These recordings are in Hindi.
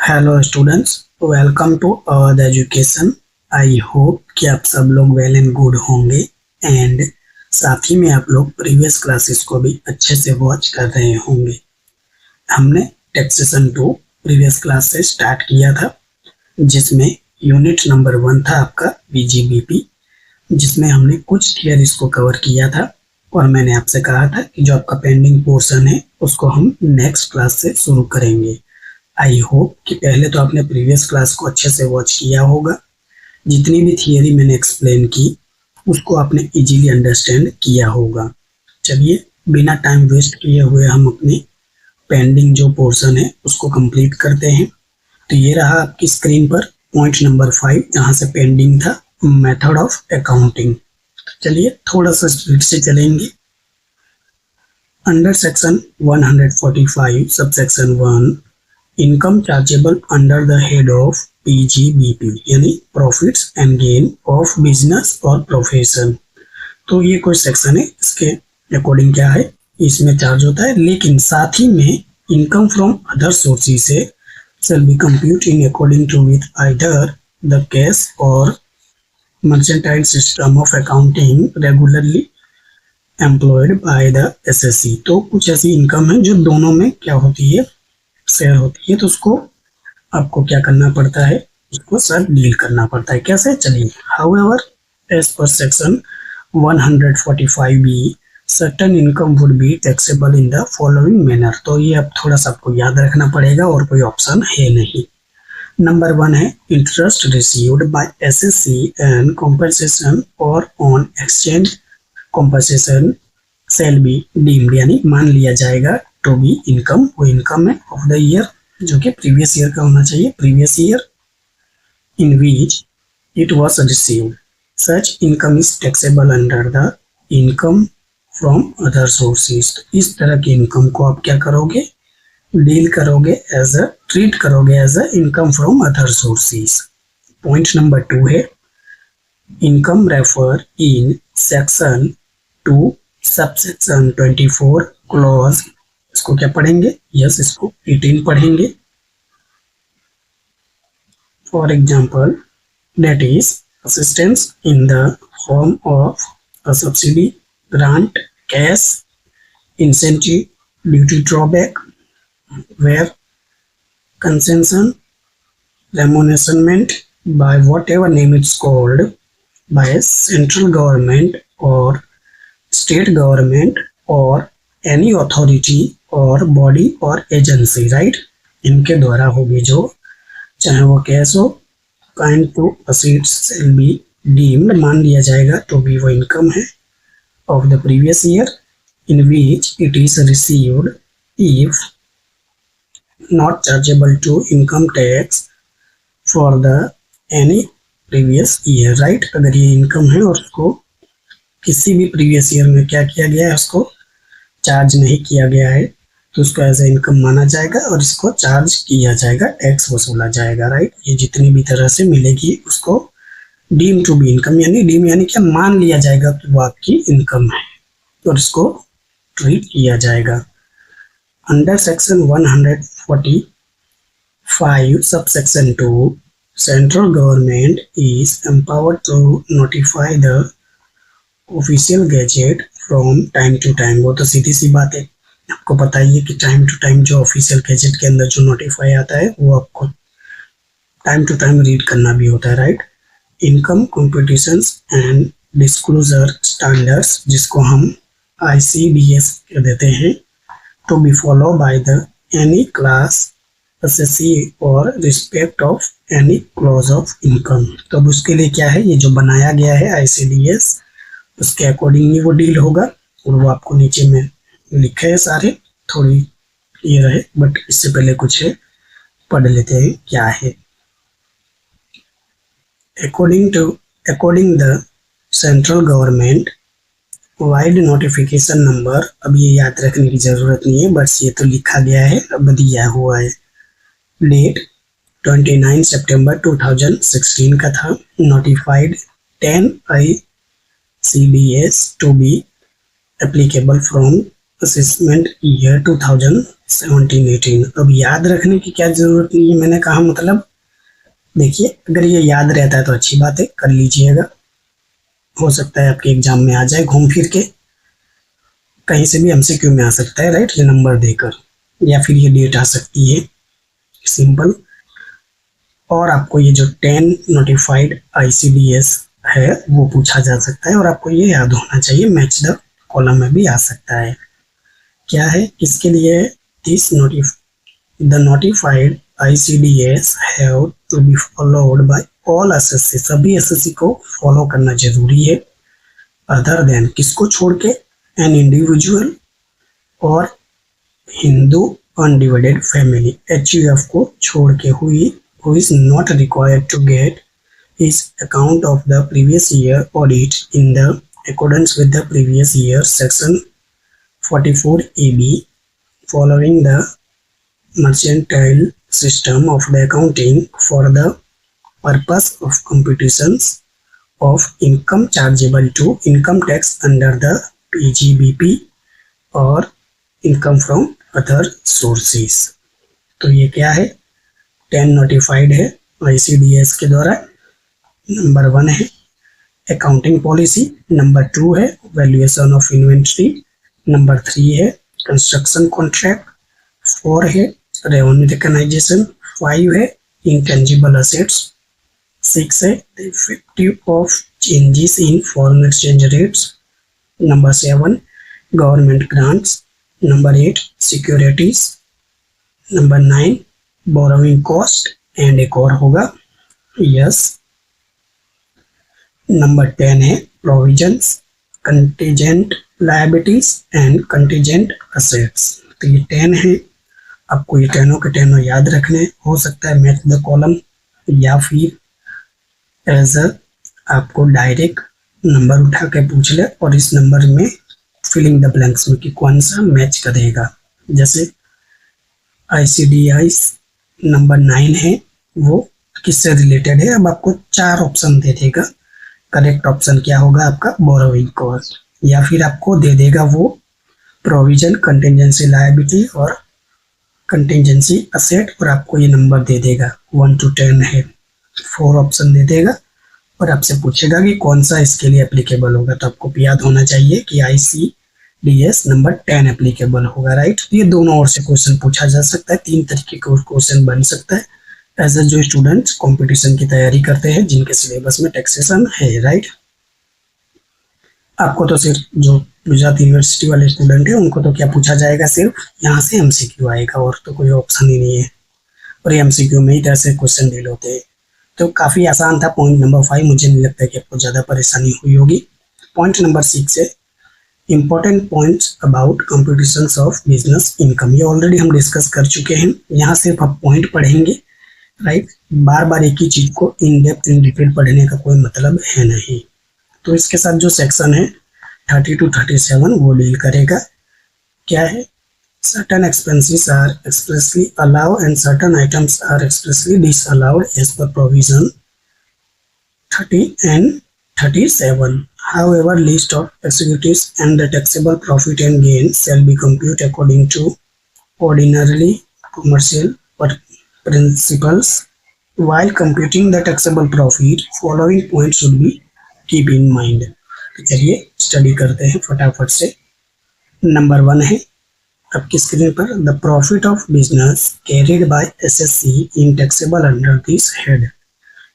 Hello students, welcome to the education. I hope कि आप सब लोग वेल एंड गुड होंगे एंड साथ ही में आप लोग प्रीवियस क्लासेस को भी अच्छे से वॉच कर रहे होंगे। हमने टैक्सेशन 2 प्रीवियस क्लास से स्टार्ट किया था, जिसमें यूनिट नंबर 1 था आपका बीजीबीपी, जिसमें हमने कुछ थियरीज को कवर किया था और मैंने आपसे कहा था कि जो आपका पेंडिंग पोर्शन है उसको हम नेक्स्ट क्लास से शुरू करेंगे। आई होप कि पहले तो आपने प्रीवियस क्लास को अच्छे से वॉच किया होगा। जितनी भी थियरी मैंने एक्सप्लेन की उसको आपने इजीली अंडरस्टैंड किया होगा। चलिए बिना टाइम वेस्ट किए हुए हम अपनी पेंडिंग जो पोर्शन है उसको कंप्लीट करते हैं। तो ये रहा आपकी स्क्रीन पर पॉइंट नंबर 5, जहाँ से पेंडिंग था मेथड ऑफ अकाउंटिंग। चलिए थोड़ा सा स्पीड से चलेंगे। अंडर सेक्शन 145 सब section 1 income chargeable under the head of PGBP यानी profits and gain of business और प्रोफेशन। तो ये कोई सेक्शन है, इसके अकॉर्डिंग क्या है, इसमें चार्ज होता है, लेकिन साथ ही में इनकम फ्रॉम अदर सोर्सेज से shall be compute in according to with either the cash or mercantile system of accounting regularly employed by the SSC। तो कुछ ऐसी इनकम है जो दोनों में क्या होती है, शेयर होती है। तो उसको आपको क्या करना पड़ता है, उसको सर डील करना पड़ता है। कैसे, चलिए। However as per section 145B certain income would be taxable in the following manner. तो ये अब थोड़ा सा आपको याद रखना पड़ेगा और कोई ऑप्शन है नहीं। नंबर 1 है interest received by assessee and compensation और on exchange compensation shall be deemed, यानी मान लिया जाएगा टू बी इनकम। वो इनकम है ऑफ द ईयर जो कि प्रीवियस ईयर का होना चाहिए, previous year in which it was received. Such income is taxable under the income from other sources. तो इस तरह की इनकम को आप क्या करोगे, डील करोगे एज अ, ट्रीट करोगे as a income from other sources. Point number 2 है income refer in section 2 subsection 24 clause. इसको क्या पढ़ेंगे, यस इसको 18 पढ़ेंगे। For example that is assistance in the form of a subsidy, grant, cash, incentive, duty drawback, where concession, remuneration by whatever name it's called by central government or state government or any authority or body or agency, right? इनके द्वारा होगी जो, चाहे वो कैश हो, kind to assets shall be deemed, मान लिया जाएगा तो भी वो इनकम है of the previous year in which it is received if not chargeable to income tax for the any previous year, right? अगर ये इनकम है और उसको किसी भी प्रीवियस ईयर में क्या किया गया है, उसको चार्ज नहीं किया गया है, तो उसको एज ए इनकम माना जाएगा और इसको चार्ज किया जाएगा, टैक्स वसूला जाएगा, राइट? ये जितनी भी तरह से मिलेगी उसको डीम टू बी इनकम, यानी डीम यानी क्या, मान लिया जाएगा कि वो आपकी इनकम है और इसको ट्रीट किया जाएगा। Under section 145 sub section 2 central government is empowered to notify the official gazette from time to time. वो तो सीधी सी बात है, आपको पता ही है कि टाइम टू टाइम जो ऑफिशियल गैजेट के अंदर जो नोटिफाई आता है वो आपको टाइम टू टाइम रीड करना भी होता है, right? Income computation and disclosure standards, जिसको हम ICDS कह देते हैं, to be follow by the any class assessee और respect of any clause of income. तो अब उसके लिए क्या है, ये जो बनाया गया है ICDS, उसके अकॉर्डिंग ही वो डील होगा और वो आपको नीचे में लिखे है सारे, थोड़ी ये रहे, बट इससे पहले कुछ है, पढ़ लेते हैं क्या है। According the central government wide notification number, अब ये याद रखने की जरूरत नहीं है, बस ये तो लिखा गया है, अब दिया हुआ है। डेट 29 सितंबर 2016 का था। Notified 10 ICDS to be applicable from assessment year 2016 1718। अब याद रखने की क्या जरूरत नहीं है, मैंने कहा मतलब देखिए अगर ये याद रहता है तो अच्छी बात है, कर लीजिएगा, हो सकता है आपके एग्जाम में आ जाए घूम फिर के, कहीं से भी एमसीक्यू में आ सकता है, राइट, ये नंबर देकर, या फिर ये डेट आ सकती है, सिंपल। और आपको ये जो 10 नोटिफाइड आईसीडीएस है वो पूछा जा सकता है, और आपको ये याद होना चाहिए, मैच द कॉलम में भी आ सकता है। क्या है, किसके लिए, this the notified ICDS have to be followed by all SSC, सभी एसएससी को फॉलो करना जरूरी है, अदर देन किसको छोड़ के, एन इंडिविजुअल और हिंदू अनडिवाइडेड फैमिली, HUF को छोड़ के, हुई who is not required to get his account of the previous year audit in the accordance with the previous year section 44AB following the mercantile system of the accounting for the purpose of computations of income chargeable to income tax under the PGBP or income from other sources। तो ये क्या है, 10 नोटिफाइड है ICDS के द्वारा। नंबर 1 है अकाउंटिंग पॉलिसी, नंबर 2 है वैल्यूएशन ऑफ इन्वेंट्री, नंबर 3 है कंस्ट्रक्शन कॉन्ट्रैक्ट, 4 है रेवेन्यू रिकॉग्नाइजेशन, 5 है इंटेंजिबल असेट्स, 6 है the effective of changes in foreign exchange rates, number 7 government grants, number 8 securities, number 9 borrowing cost, and एक और होगा यस, नंबर 10 है provisions, contingent liabilities and contingent assets. तो ये 10 है, आपको ये 10 के 10 याद रखने, हो सकता है मैच द कॉलम या फिर एज आपको डायरेक्ट नंबर उठा के पूछ ले और इस नंबर में फिलिंग द ब्लैंक्स में कि कौन सा मैच करेगा। जैसे ICDS नंबर 9 है वो किससे रिलेटेड है, अब आपको 4 ऑप्शन दे देगा, करेक्ट ऑप्शन क्या होगा आपका बोरोइंग कॉस्ट, या फिर आपको दे देगा वो प्रोविजन, कंटिजेंसी लायबिलिटी और कंटिजेंसी असेट, और आपको ये नंबर दे देगा 1 to 10 है, 4 ऑप्शन दे देगा और आपसे पूछेगा कि कौन सा इसके लिए एप्लीकेबल होगा। तो आपको याद होना चाहिए कि ICDS नंबर 10 एप्लीकेबल होगा, राइट। ये दोनों ओर से क्वेश्चन पूछा जा सकता है, 3 तरीके का क्वेश्चन बन सकता है एज ए जो स्टूडेंट्स कंपटीशन की तैयारी करते हैं जिनके सिलेबस में टैक्सेशन है, राइट। आपको तो सिर्फ जो गुजरात यूनिवर्सिटी वाले स्टूडेंट है उनको तो क्या पूछा जाएगा, सिर्फ यहाँ से MCQ आएगा और तो कोई ऑप्शन ही नहीं है, और ये MCQ में ही तरह से क्वेश्चन डील होते हैं। तो काफी आसान था पॉइंट नंबर 5, मुझे नहीं लगता कि आपको ज्यादा परेशानी हुई होगी। पॉइंट नंबर 6 है important points about computations of business income. ये ऑलरेडी हम डिस्कस कर चुके हैं, यहाँ सिर्फ आप पॉइंट पढ़ेंगे, राइट। बार बार एक ही चीज को इन डेप्थ इन डिटेल पढ़ने का कोई मतलब है नहीं। तो इसके साथ जो सेक्शन है 30 to 37 वो डील करेगा। क्या है, certain expenses are expressly allowed and certain items are expressly disallowed as per provision 30 and 37. However, list of executives and the taxable profit and gain shall be computed according to ordinarily commercial principles. While computing the taxable profit, following points should be keep in mind. तो चलिए स्टडी करते हैं फटाफट से। नंबर 1 है आपकी स्क्रीन पर, the profit of business carried by SSC in taxable under this head.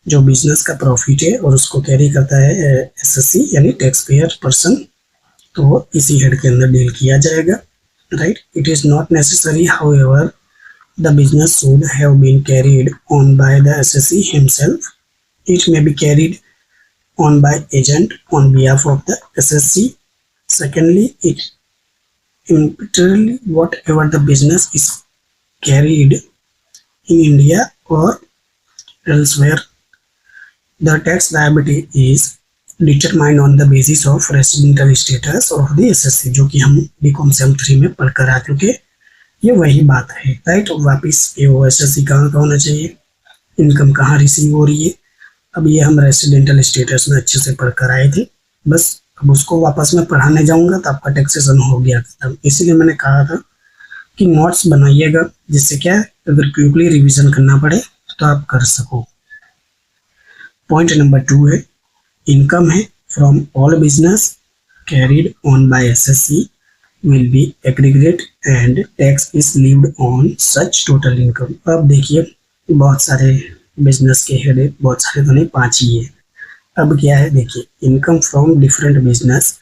जो बिजनेस का प्रॉफिट है और उसको कैरी करता है SSC यानी टैक्स पेयर पर्सन, तो वो इसी हेड के अंदर डील किया जाएगा, right. It is not necessary however the business should have been carried on by the SSC himself, it may be carried on by agent on behalf of the SSC. Secondly, it imperatively whatever the business is carried in India or elsewhere, the tax liability is determined on the basis of residential status of the SSC, जो कि हम BCom Sem 3 में पढ़कर आ चुके। ये वही बात है, राइट। वापिस ये वो SSC कहाँ का होना चाहिए, इनकम कहाँ रिसीव हो रही है, अब ये हम रेसिडेंटल स्टेटस में अच्छे से पढ़कर आए थे, बस अब उसको वापस में पढ़ाने जाऊंगा तो आपका टैक्सेशन हो गया खत्म। इसीलिए मैंने कहा था कि नोट्स बनाइएगा, जिससे क्या है अगर क्विकली रिवीजन करना पड़े तो आप कर सको। पॉइंट नंबर 2 है इनकम है from all business carried on by SSC will be aggregate and tax is levied on such total income। अब देखिए बहुत सारे बिजनेस के हेड है, बहुत सारे तो नहीं, 5 ही है। अब क्या है देखिए, income from different business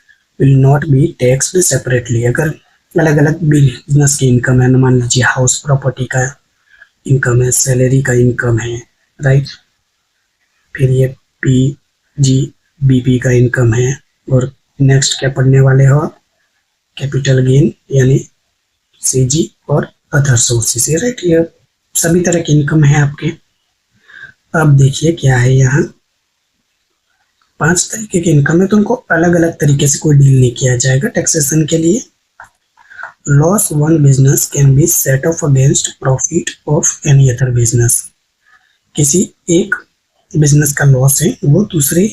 will not be taxed separately. अगर अलग अलग बिजनेस की इनकम है, मान लीजिए हाउस प्रॉपर्टी का इनकम है, सैलरी का इनकम है, राइट, फिर ये पी जी बीपी का इनकम है, और नेक्स्ट क्या पढ़ने वाले हो आप, कैपिटल गेन यानी सीजी और अदर सोर्सेस, राइट। ये सभी तरह की इनकम है आपके। अब देखिए क्या है, यहाँ 5 तरीके की इनकम है, तो उनको अलग अलग तरीके से कोई डील नहीं किया जाएगा टैक्सेशन के लिए। Loss one business can be set of against profit of any other business. किसी एक बिजनेस का लॉस है वो दूसरे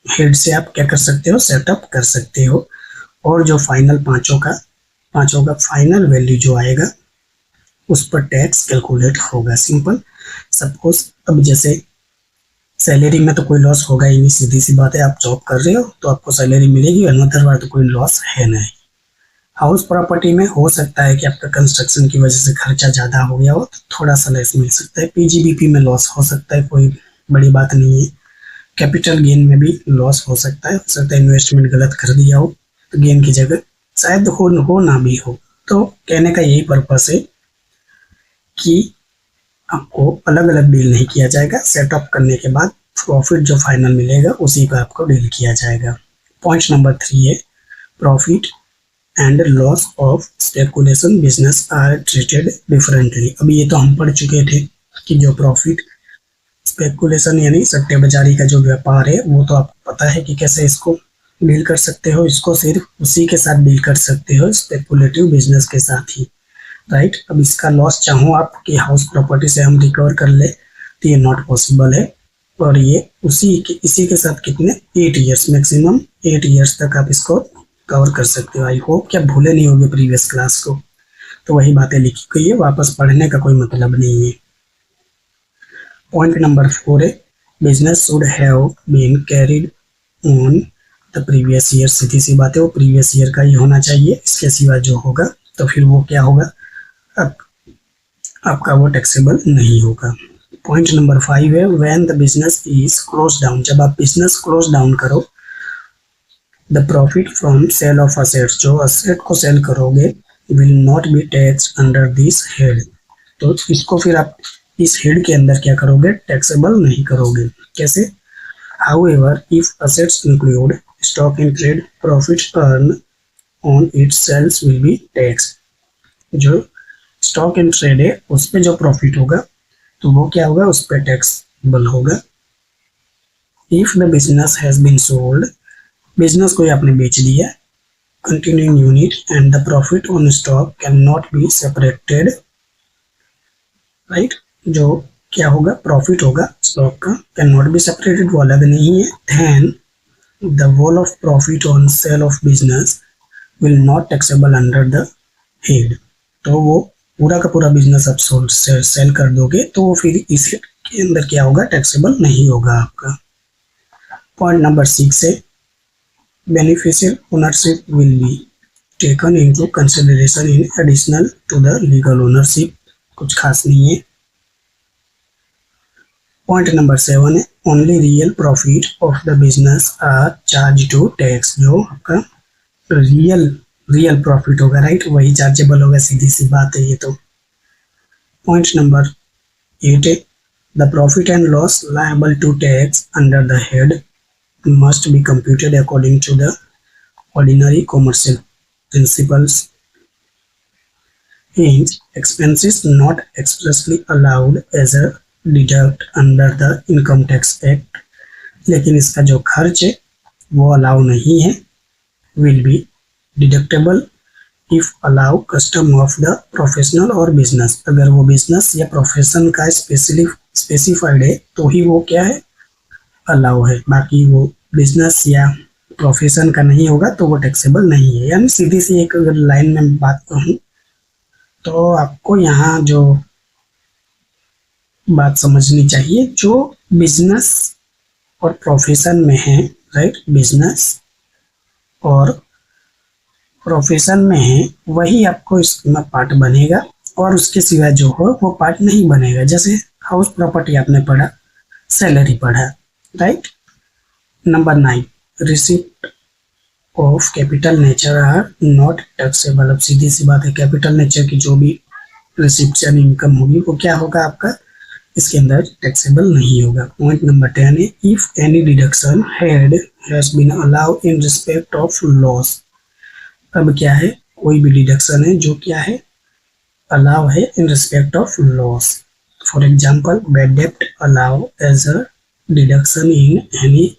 हेड से आप क्या कर सकते हो, सेटअप कर सकते हो, और जो फाइनल पांचों का फाइनल वैल्यू जो आएगा उस पर टैक्स कैलकुलेट होगा। सिंपल। सपोज अब जैसे सैलरी में तो कोई लॉस होगा ही नहीं, सीधी सी बात है, आप जॉब कर रहे हो तो आपको सैलरी मिलेगी, अनदर बार तो कोई लॉस है नहीं। हाउस प्रॉपर्टी में हो सकता है कि आपका कंस्ट्रक्शन की वजह से खर्चा ज़्यादा हो गया हो तो थोड़ा सा लेस मिल सकता है। पीजीबीपी में लॉस हो सकता है, कोई बड़ी बात नहीं है। कैपिटल गेन में भी लॉस हो सकता है इन्वेस्टमेंट गलत कर दिया हो तो गेन की जगह शायद हो ना भी हो। तो कहने का यही पर्पस है कि आपको अलग अलग डील नहीं किया जाएगा, सेटअप करने के बाद प्रॉफिट जो फाइनल मिलेगा उसी का आपको डील किया जाएगा। पॉइंट नंबर 3 है profit and loss of speculation business are treated differently. अभी ये तो हम पढ़ चुके थे कि जो प्रॉफिट स्पेकुलेशन यानी सट्टे बाजारी का जो व्यापार है वो तो आपको पता है कि कैसे इसको डील कर सकते हो, इसको सिर्फ उसी के साथ डील कर सकते हो, स्पेकुलेटिव बिजनेस के साथ ही, राइट। अब इसका लॉस चाहो आप कि हाउस प्रॉपर्टी से हम रिकवर कर ले तो ये नॉट पॉसिबल है, और ये इसी के साथ कितने 8 ईयर्स मैक्सिमम 8 ईयर्स तक आप इसको कवर कर सकते हो। आई होप क्या भूले नहीं होगे प्रीवियस क्लास को, तो वही बातें लिखी गई है, वापस पढ़ने का कोई मतलब नहीं है। पॉइंट नंबर 4 है business should have been carried on the previous year. सीधी सी बात है, वो प्रीवियस ईयर का ही होना चाहिए, इसके सिवा जो होगा तो फिर वो क्या होगा, आपका वो टैक्सेबल नहीं होगा। पॉइंट नंबर 5 है when the business is close down. जब आप बिजनेस क्लोज डाउन करो, the profit from sale of assets, जो असेट को सेल करोगे, will not be taxed under this head. तो इसको फिर आप इस हेड के अंदर क्या करोगे, टैक्सेबल नहीं करोगे। कैसे? However, if assets include stock in trade, profits earned on its sales will be taxed। जो स्टॉक इन ट्रेड है उस पे जो प्रॉफिट होगा तो वो क्या होगा, उस पे टैक्सेबल होगा। If the business has been sold, business को आपने बेच दिया, continuing unit and the profit on stock can not be separated, right. जो क्या होगा, प्रॉफिट होगा स्टॉक का, कैन नॉट बी सेपरेटेड, वो अलग नहीं है। Then the whole of profit on sale of business will not taxable under the head. तो वो पूरा का पूरा बिजनेस आप सेल कर दोगे तो वो फिर इस हेड के अंदर क्या होगा, टैक्सेबल नहीं होगा आपका। पॉइंट नंबर 6 है beneficial ownership will be taken into consideration in additional to the legal ownership. कुछ खास नहीं है। पॉइंट नंबर 7 है only real profit of the business are charge to tax. जो आपका रियल प्रॉफिट होगा, राइट, वही चार्जेबल होगा, सीधी सी बात है ये तो। पॉइंट नंबर 8 है the profit and loss liable to tax under the head must be computed according to the ordinary commercial principles. Hence, expenses not expressly allowed as a deduct under the income tax act, लेकिन इसका जो खर्च है वो अलाउ नहीं है, will be deductible if allow custom of the professional or business। अगर वो बिजनेस या प्रोफेशन का स्पेसिफाइड है तो ही वो क्या है, अलाउ है। बाकी वो बिजनेस या प्रोफेशन का नहीं होगा तो वो टैक्सेबल नहीं है। यानी सीधी सी एक अगर लाइन में बात कहूँ तो आपको यहाँ जो बात समझनी चाहिए, जो बिजनेस और प्रोफेशन में है, राइट, बिजनेस और प्रोफेशन में है, वही आपको इसमें पार्ट बनेगा और उसके सिवाय जो हो वो पार्ट नहीं बनेगा। जैसे हाउस प्रॉपर्टी आपने पढ़ा, सैलरी पढ़ा, right. Number 9, receipt of capital nature are not taxable. अब सीधी सी बात है, कैपिटल नेचर की जो भी रिसिप्ट यानी इनकम होगी वो क्या होगा आपका, इसके अंदर टैक्सेबल नहीं होगा। पॉइंट नंबर 10 है, if any deduction has been allowed in respect of loss. अब क्या है, कोई भी डिडक्शन है जो क्या है, अलाउ है in respect of loss. For example, bad डेप्ट allow as a deduction in any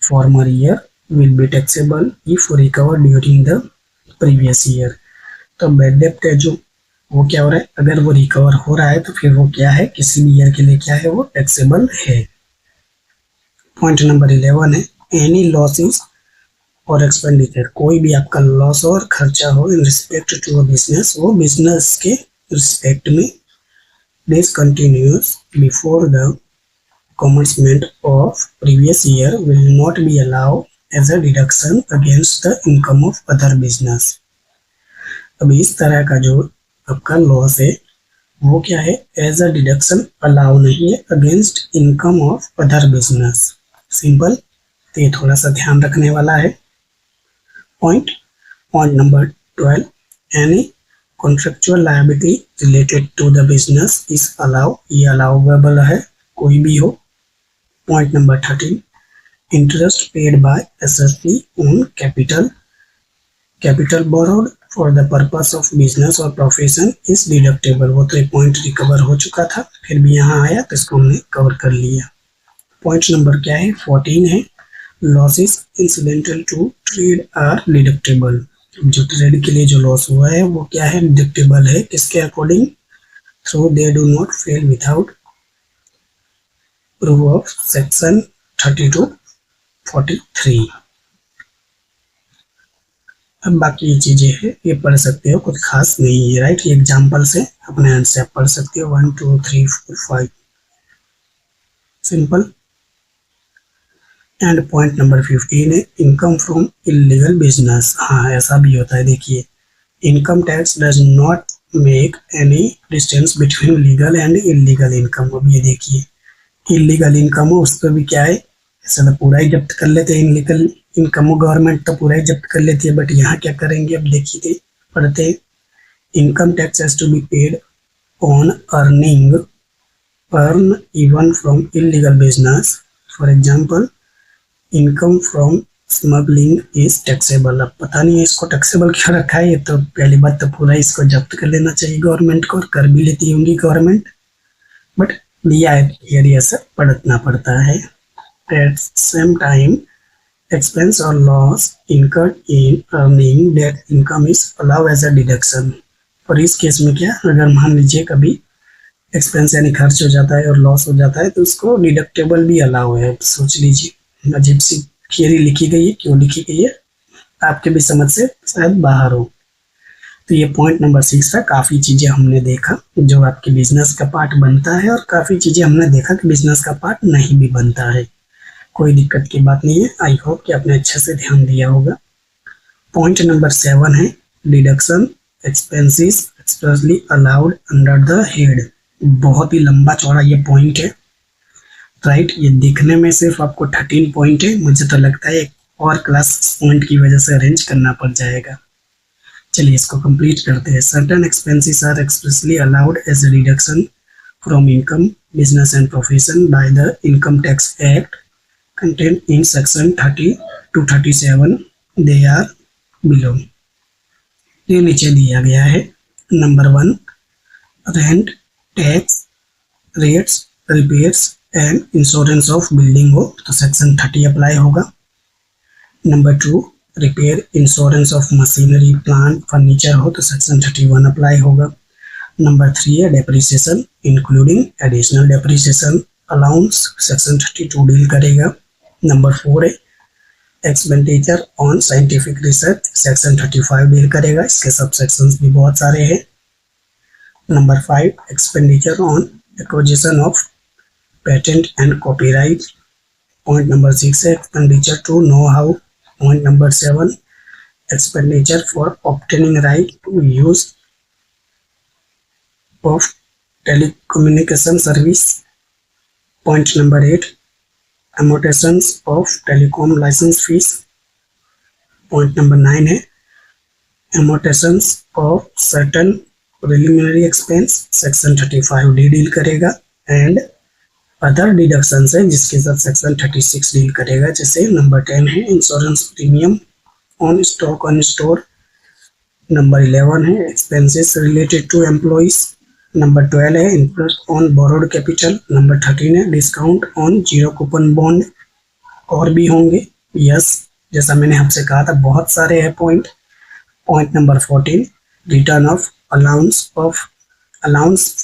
former year will be taxable if recover during the previous year. तो बैड डेप्ट है जो, वो क्या हो रहा है, अगर वो रिकवर हो रहा है तो फिर वो क्या है, किसी भी ईयर के लिए क्या है, वो टैक्सेबल है। पॉइंट नंबर 11 है, एनी लॉसेस और एक्सपेंडिचर, कोई भी आपका लॉस और खर्चा हो in respect to a business, वो बिजनेस के रिस्पेक्ट में discontinuous before the commencement of previous year will not be allowed as a deduction against the income of other business। अब इस तरह का जो आपका लॉस है वो क्या है, एज अ डिडक्शन अलाउ नहीं है against income of other business. Simple, तो ये थोड़ा सा ध्यान रखने वाला है। Point number 12, any contractual liability related to the business is allow, ये अलाउएबल है, कोई भी हो। Point number 13, interest paid by SSP on capital borrowed for the purpose of business और प्रोफेशन इज डिडक्टेबल। वो तो एक पॉइंट रिकवर हो चुका था, फिर भी यहाँ आया तो इसको हमने कवर कर लिया। पॉइंट नंबर क्या है, 14 है, losses incidental to trade are deductible. जो ट्रेड के लिए जो लॉस हुआ है वो क्या है, डिडक्टेबल है, किसके according, through they do not fail without proof of section 32-43। अब बाकी ये चीजें हैं ये पढ़ सकते हो, कुछ खास नहीं है, राइट। ये एग्जाम्पल से अपने हैंड से आप पढ़ सकते हो, 1 2 3 4 5, सिंपल। एंड पॉइंट नंबर 15 है, इनकम फ्रॉम इलीगल बिजनेस। हाँ, ऐसा भी होता है, देखिए, income tax does not make any distance between legal and illegal income. अब ये देखिए, इलीगल इनकम हो उस पर भी क्या है, ऐसा तो पूरा ही जब्त कर लेते हैं, इलीगल इनकम हो गवर्नमेंट तो पूरा ही जब्त कर लेती है, बट यहाँ क्या करेंगे, अब देखिए पढ़ते, income tax has to be paid on earn even from illegal business. For example, income from smuggling is taxable. अब पता नहीं है इसको टैक्सेबल क्यों रखा है, ये तो पहली बात तो पूरा इसको जब्त कर लेना चाहिए गवर्नमेंट को, और कर भी लेती होंगी गवर्नमेंट, बट दिया है एरिया से पढ़ना पड़ता है। At same time expense or loss incurred in earning that income is allowed as a deduction। और इस केस में क्या, अगर मान लीजिए कभी एक्सपेंस यानी खर्च हो जाता है और लॉस हो जाता है तो उसको डिडक्टेबल भी अलाउ है। सोच लीजिए, अजीब सी थियरी लिखी गई है, क्यों लिखी गई है आपके भी समझ से शायद बाहर हो। तो ये पॉइंट नंबर 6 था। काफ़ी चीज़ें हमने देखा जो आपके बिजनेस का पार्ट बनता है, और काफ़ी चीज़ें हमने देखा कि बिजनेस का पार्ट नहीं भी बनता है। कोई दिक्कत की बात नहीं है, आई होप कि आपने अच्छे से ध्यान दिया होगा। पॉइंट नंबर 7 है, deduction expenses expressly allowed under the head. बहुत ही लंबा चौड़ा ये पॉइंट है, राइट। ये दिखने में सिर्फ आपको 13 पॉइंट है, मुझे तो लगता है एक और क्लास पॉइंट की वजह से अरेंज करना पड़ जाएगा। चलिए इसको कंप्लीट करते हैं। Certain expenses are expressly allowed as a deduction from income, business and profession by the income tax act contained in section 30 to 37, they are below। ये नीचे दिया गया है। Number 1, rent tax rates repairs and insurance of building हो तो सेक्शन 30 अप्लाई होगा। Number 2, repair insurance of machinery plant furniture हो तो सेक्शन 31 अप्लाई होगा। नंबर 3 है depreciation including additional depreciation allowance, section 32 deal करेगा। नंबर 4 है expenditure on scientific research, section 35 deal करेगा। इसके सब सेक्शंस भी बहुत सारे हैं। Number 5, expenditure on acquisition of patent and copyright. Point number 6 है expenditure to know-how. Point number 7, expenditure for obtaining right to use of telecommunication service. Point number 8, amortizations of telecom license fees. Point number 9 है amortizations of certain preliminary expense. Section 35D deal करेगा एंड अदर डिडक्शन है जिसके साथ सेक्शन 36 डील करेगा। जैसे नंबर 10 है insurance premium on stock on store. Number 11 है expenses related to employees. Number 12 है interest on borrowed capital. Number 13 है discount on zero coupon bond. और भी होंगे, यस, जैसा मैंने आपसे कहा था बहुत सारे हैं point. Point number 14, return of allowance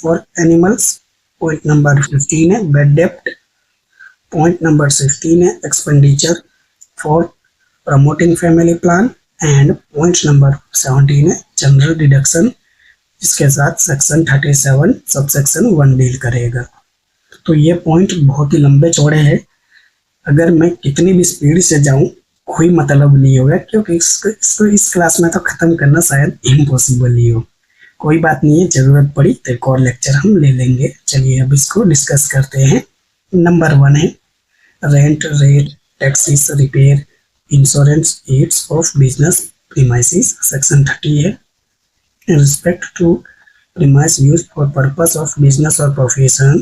for animals. Point number 15 है बेड डेप्ट। पॉइंट नंबर 16 है expenditure for promoting family plan. And point number 17 है जनरल डिडक्शन, जिसके साथ सेक्शन 37 सबसेक्शन 1 डील करेगा। तो ये पॉइंट बहुत ही लंबे चौड़े हैं, अगर मैं कितनी भी स्पीड से जाऊं कोई मतलब नहीं होगा, क्योंकि इसको इस क्लास में तो खत्म करना शायद इम्पॉसिबल ही हो। कोई बात नहीं है, जरूरत पड़ी तो एक और लेक्चर हम ले लेंगे। चलिए अब इसको डिस्कस करते हैं। नंबर 1 है rent, rate, taxes, repair, insurance, aids of business premises. Section 30 है in respect to premise used for purpose of business or profession,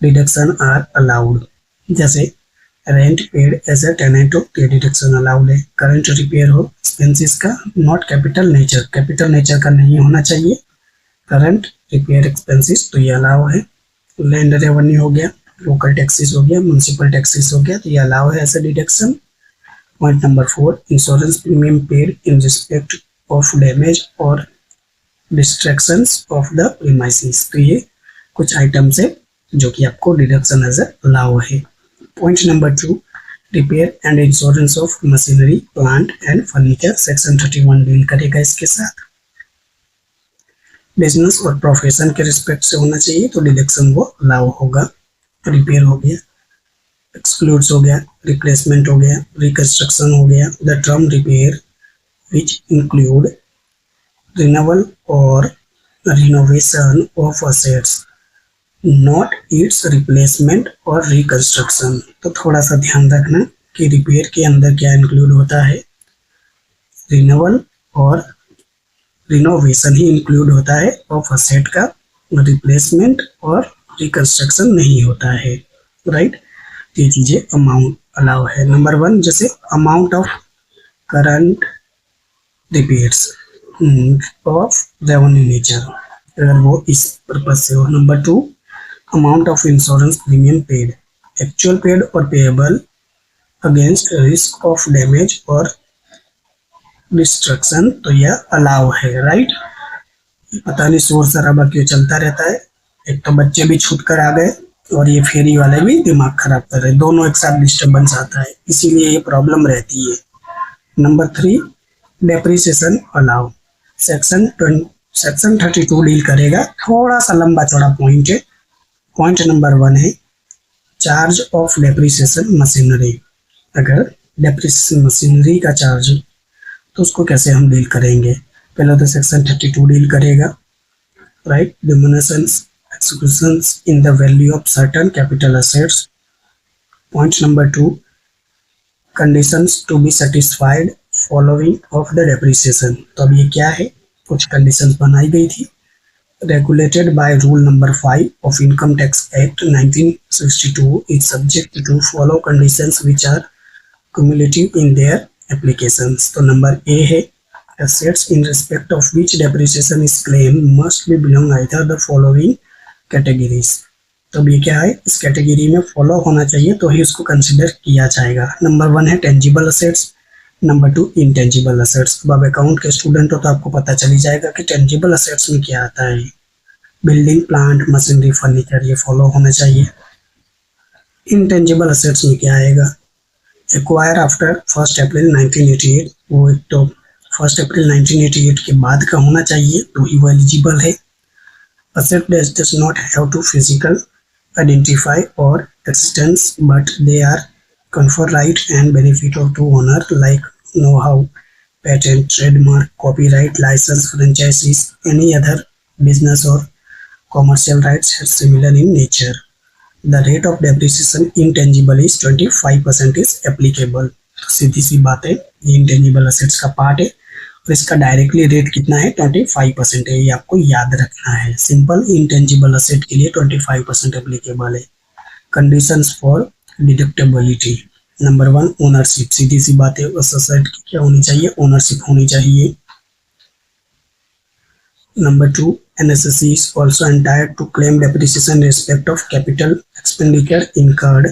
deduction are allowed. जैसे rent paid as a tenant हो तो डिडक्शन अलाउड है। करंट रिपेयर हो एक्सपेंसेस का, नॉट कैपिटल नेचर का नहीं होना चाहिए करंट रिपेयर एक्सपेंसेस, तो ये अलाउ है। लैंड रेवेन्यू हो गया, लोकल टैक्सेस हो गया, म्यूनसिपल टैक्सेस हो गया, तो ये अलाउ है as a deduction. Point number 4, insurance premium paid in respect of damage और डिस्ट्रैक्शंस ऑफ द प्रीमाइसेस। तो ये कुछ आइटम्स है जो कि आपको डिडक्शन एज अलाउ है। Point number 2, repair and insurance of machinery, plant and furniture. Section 31 deal करेगा इसके साथ। बिजनेस और प्रोफेशन के रिस्पेक्ट से होना चाहिए तो डिडक्शन वो अलाउ होगा। रिपेयर हो गया, एक्सक्लूड्स हो गया, रिप्लेसमेंट हो गया, रिकंस्ट्रक्शन हो गया। The term repair which include renewal और renovation of assets, not its replacement और रिकंस्ट्रक्शन। तो थोड़ा सा ध्यान रखना कि रिपेयर के अंदर क्या इंक्लूड होता है, रिन्यूअल और रिनोवेशन ही इंक्लूड होता है ऑफ असेट का, रिप्लेसमेंट और रिकंस्ट्रक्शन नहीं होता है, राइट। ये चीजें अमाउंट अलाउ है। नंबर 1 जैसे amount of current repairs of revenue nature, अगर वो इस पर्पज से हो। Number 2, amount of insurance premium paid, actual paid और payable against risk of damage और डिस्ट्रक्शन, तो यह अलाउ है, राइट। पता नहीं शोर शराबा क्यों चलता रहता है, एक तो बच्चे भी छूट कर आ गए और ये फेरी वाले भी दिमाग खराब कर रहे, दोनों एक साथ डिस्टर्बेंस आता है, इसीलिए ये प्रॉब्लम रहती है। Number 3, depreciation allow. Section 32 deal करेगा, थोड़ा सा लंबा चौड़ा पॉइंट है। पॉइंट नंबर 1 है चार्ज ऑफ डेप्रिसिएशन मशीनरी। अगर डेप्रिसिएशन मशीनरी का चार्ज तो उसको कैसे हम डील करेंगे, पहले तो सेक्शन 32 डील करेगा, right. Diminutions exclusions in the value of certain capital assets. Point number 2, conditions to be satisfied following of the depreciation. तो अब ये क्या है, कुछ कंडीशंस बनाई गई थी, regulated by rule number 5 of Income Tax Act 1962 is subject to follow conditions which are cumulative in their applications. तो नंबर A है assets in respect of which depreciation is claimed must be belong either the following categories. तो ये क्या है, इस कैटेगरी में फॉलो होना चाहिए तो ही उसको कंसिडर किया जाएगा। नंबर 1 है tangible assets, number 2 intangible assets. अब अकाउंट के स्टूडेंट हो तो आपको पता चली जाएगा कि टेंजिबल असेट्स में क्या आता है, बिल्डिंग, प्लांट, मशीनरी, फर्नीचर, ये फॉलो होना चाहिए। इंटेंजिबल असेट्स में क्या आएगा, एक्वायर आफ्टर 1 अप्रैल 1988, वो एक तो 1 अप्रैल 1988 के बाद का होना चाहिए तो ही वो एलिजिबल है। Asset does not have to physical identify or existence, but they are confer right and benefit to owner like know-how, patent, trademark, copyright, license, franchises, any other business or commercial rights are similar in nature. The rate of depreciation intangible is 25% is applicable. सीधी सी बात है, ये इंटेंजिबल असेट्स का पार्ट है और इसका डायरेक्टली रेट कितना है 25% है, ये आपको याद रखना है। सिंपल इंटेंजिबल असेट के लिए 25% एप्लीकेबल है। कंडीशंस फॉर डिडक्टेबिलिटी, नंबर 1 ओनरशिप, सीधी सी बात है, उस असेट की क्या होनी चाहिए, ओनरशिप होनी चाहिए। Number 2, NSSC is also entitled to claim depreciation in respect of capital expenditure incurred,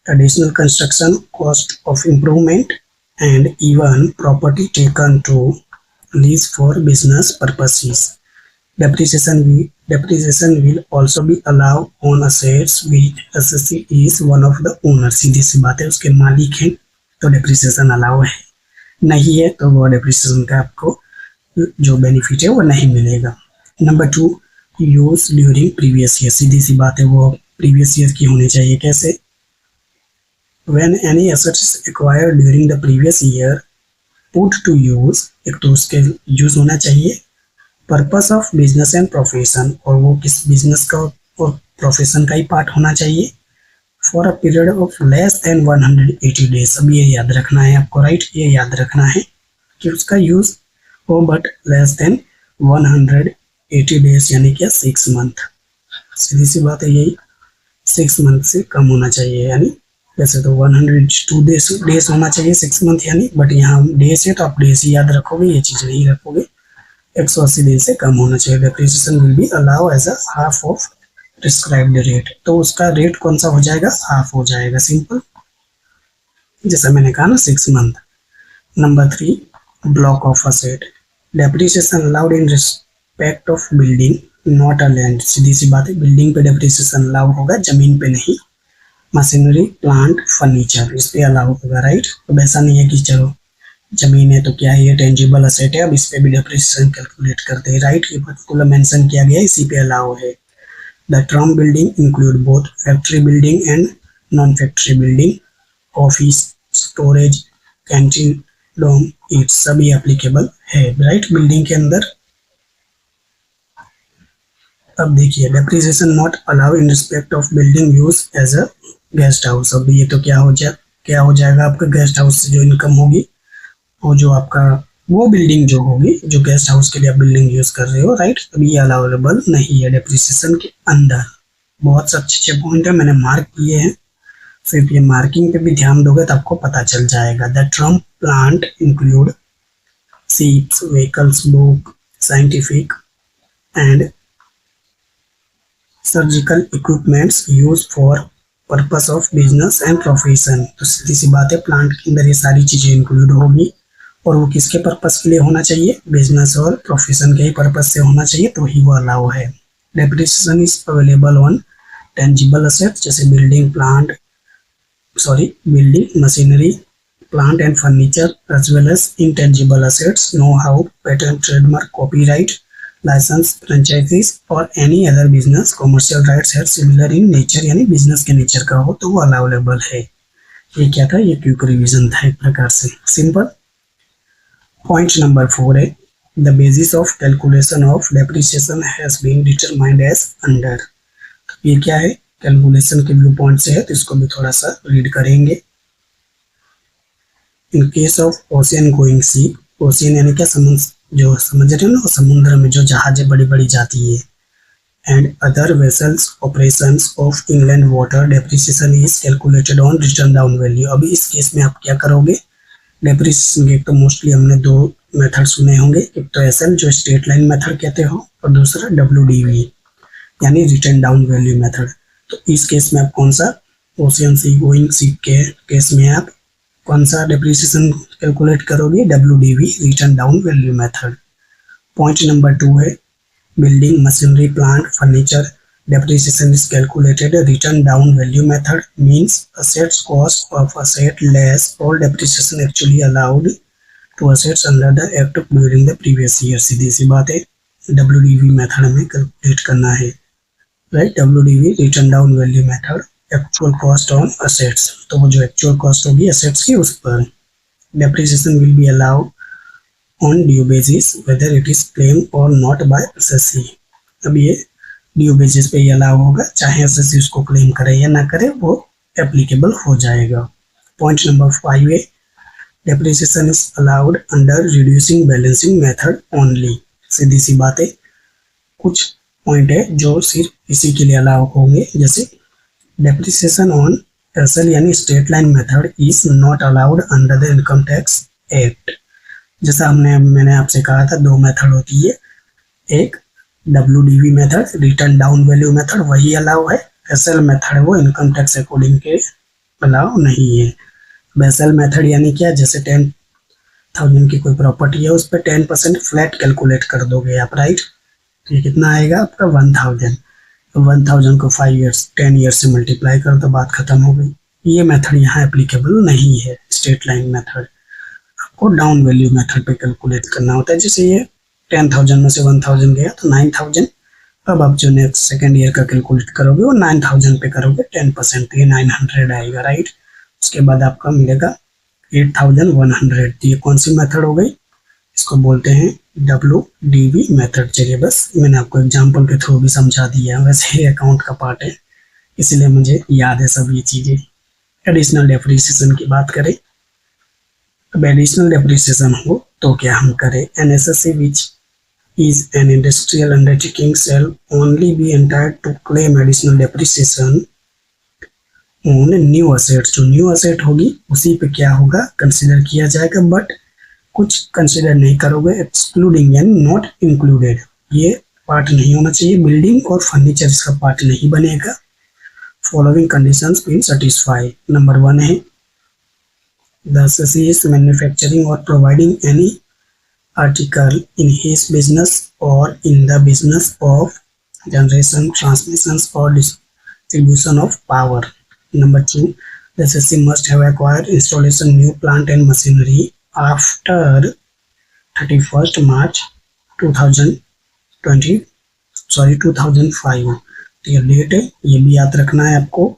additional construction cost of improvement, and even property taken to lease for business purposes. Depreciation will also be allowed on assets which SSC is one of the owners. सीधी सी बात है, उसके मालिक हैं तो डेप्रिसिएशन अलाउ है, नहीं है तो वो डेप्रिसिएशन का आपको जो बेनिफिट है वो नहीं मिलेगा। Number 2, use during previous year, सीधी सी बात है, वो प्रीवियस ईयर की होनी चाहिए। कैसे, when any asset is acquired during the previous year put to use, एक तो उसके यूज होना चाहिए, purpose of business and profession, और वो किस बिजनेस का और प्रोफेशन का ही पार्ट होना चाहिए, for a period of less than 180 days. अब ये याद रखना है आपको, राइट, ये याद रखना है कि उसका यूज हो बट लेस देन 180 डेज, यानी क्या 6 मंथ। सीधी सी बात है, यही 6 मंथ से कम होना चाहिए, यानी वैसे तो 102 डेज होना चाहिए 6 मंथ यानी, बट यहाँ डेज है तो आप डेज ही याद रखोगे, ये चीज नहीं रखोगे। 180 डेज से कम होना चाहिए। Depreciation will be allow as a half of prescribed rate, तो उसका रेट कौन सा हो जाएगा, हाफ हो जाएगा, सिंपल, जैसा मैंने कहा ना 6 month. Number 3, block of asset, depreciation allowed in respect of building not a land, सीधी सी बात है, बिल्डिंग पे डेप्रिसिएशन अलाउ होगा, जमीन पे नहीं। मशीनरी, प्लांट, फर्नीचर, इस पे अलाउ होगा, राइट। तो ऐसा नहीं है कि चलो जमीन है तो क्या है, ये टेंजिबल असेट है, अब इस पे भी डेप्रिसिएशन कैलकुलेट करते हैं, राइट, ये पर्टिकुलर मेंशन किया गया है, इसी पे अलाउ है। The term building include both factory building and non factory building, office, storage, canteen, dome, ये सभी एप्लीकेबल है, राइट, बिल्डिंग के अंदर। अब देखिए, depreciation not allow in respect of building use as a guest house. अब ये तो क्या हो जाएगा आपका गेस्ट हाउस से जो इनकम होगी, और जो आपका वो बिल्डिंग जो होगी जो गेस्ट हाउस के लिए आप बिल्डिंग यूज कर रहे हो, राइट, अब ये अलाउएबल नहीं है डेप्रिसिएशन के अंदर। बहुत अच्छे पॉइंट है, मैंने मार्क किए हैं, सिर्फ ये मार्किंग पे भी ध्यान दोगे तो आपको पता चल जाएगा। The term plant include ships, vehicles, book, scientific and surgical equipments use for purpose of business and profession. तो सीधी सी बात है, प्लांट के अंदर ये सारी चीजें इंक्लूड होगी, और वो किसके पर्पस के लिए होना चाहिए, बिजनेस और प्रोफेशन के ही पर्पस से होना चाहिए, तो ही वो अलाउ है। Depreciation is available on tangible assets जैसे building, machinery, plant and furniture, as well as intangible assets, know how, patent, trademark, copyright, licence, franchisees और any other business commercial rights है सिमिलर इन नेचर, यानी बिजनेस के नेचर का हो तो वो अलाउएबल है। ये क्या था, ये क्विक रिवीजन था एक प्रकार से, सिंपल। पॉइंट नंबर 4 है, the basis of calculation of depreciation has been determined as under. ये क्या है, कैलकुलेशन के व्यू पॉइंट से है, तो इसको भी थोड़ा सा रीड करेंगे। In case of ocean going ship, ocean यानी क्या, जो समझ रहे हो ना, समुद्र में जो जहाजें बड़ी बड़ी जाती है, and other vessels operations of inland water, depreciation is calculated on return down value. अभी इस केस में आप क्या करोगे, डेप्रिसिएशन के तो मोस्टली हमने 2 मेथड सुने होंगे, एक तो एसएल जो स्ट्रेट लाइन मेथड कहते हो, और दूसरा डब्ल्यूडीवी यानी रिटर्न डाउन वैल्यू मेथड। तो इस केस में आप कौन सा, ओशियन सी गोइंग शिप के केस में आप कौन सा डेप्रिसिएशन कैलकुलेट करोगे, WDV, return down value method. Point number 2 है, building, machinery, plant, furniture, depreciation is calculated return down value method, means assets cost of asset less all depreciation actually allowed to assets under the act during the previous year। सीधी सी बात है, WDV मेथड में कैलकुलेट करना है, right. WDV return down value method, actual cost on assets, तो वो जो एक्चुअल कॉस्ट होगी असेट्स की उस पर। Depreciation will be allowed on due basis whether it is claim और नॉट बाय एसएससी। अब ये ड्यू बेसिस पे ही अलाउ होगा, चाहे एसएससी उसको क्लेम करे या ना करे, वो एप्लीकेबल हो जाएगा। पॉइंट नंबर 5 है, depreciation is allowed under reducing balancing method only. सीधी सी बात है, कुछ पॉइंट है जो सिर्फ इसी के लिए अलाउ होंगे, जैसे डेप्रिसिएशन ऑन एसएल यानी straight line method is not allowed under the income tax act. जैसा मैंने आपसे कहा था, दो मेथड होती है, एक WDV method return down value method, वही अलाउ है। एसएल मेथड वो इनकम टैक्स अकॉर्डिंग के अलाउ नहीं है। बेसल मेथड यानी क्या, जैसे 10,000 की कोई प्रॉपर्टी है, उस पर 10% फ्लैट कैलकुलेट कर दोगे आप, राइट। तो ये कितना आएगा आपका 1000। 1000 को 5 ईयर्स 10 ईयर्स से मल्टीप्लाई कर दो, बात खत्म हो गई। ये मेथड यहाँ एप्लीकेबल नहीं है, स्ट्रेट लाइन मेथड। आपको डाउन वैल्यू मेथड पे कैलकुलेट करना होता है। जैसे ये 10,000 में से 1000 गया तो 9000। अब आप जो नेक्स्ट सेकेंड ईयर का कैलकुलेट करोगे वो 9000 पे करोगे 10%, ये 900 आएगा, राइट। उसके बाद आपका मिलेगा 8100। तो ये कौन सी मेथड हो गई, इसको बोलते हैं WDV मेथड। चलिए बस मैंने आपको एग्जांपल के थ्रू भी समझा दिया, वैसे ही अकाउंट का पार्ट है इसलिए मुझे याद है सब ये चीज़ें। एडिशनल डेप्रिसिएशन की बात करें, अब एडिशनल डेप्रिसिएशन हो तो क्या हम करें। An SSC which is an industrial undertaking shall only be entitled to claim additional depreciation on new assets। जो न्यू असेट होगी उसी पे क्या होगा, कंसिडर किया जाएगा, बट कुछ कंसिडर नहीं करोगे, एक्सक्लूडिंग यानी नॉट इंक्लूडेड, ये पार्ट नहीं होना चाहिए। बिल्डिंग और फर्नीचर इसका पार्ट नहीं बनेगा। Following conditions being satisfy. Number 1 है, द एसएससी इज मैन्युफैक्चरिंग और providing any article in his business or in the business of generation, transmissions or distribution of power. Number 2, the SSC must have acquired installation new plant and machinery after 31st March 2005। तो ये डेट है, ये भी याद रखना है आपको,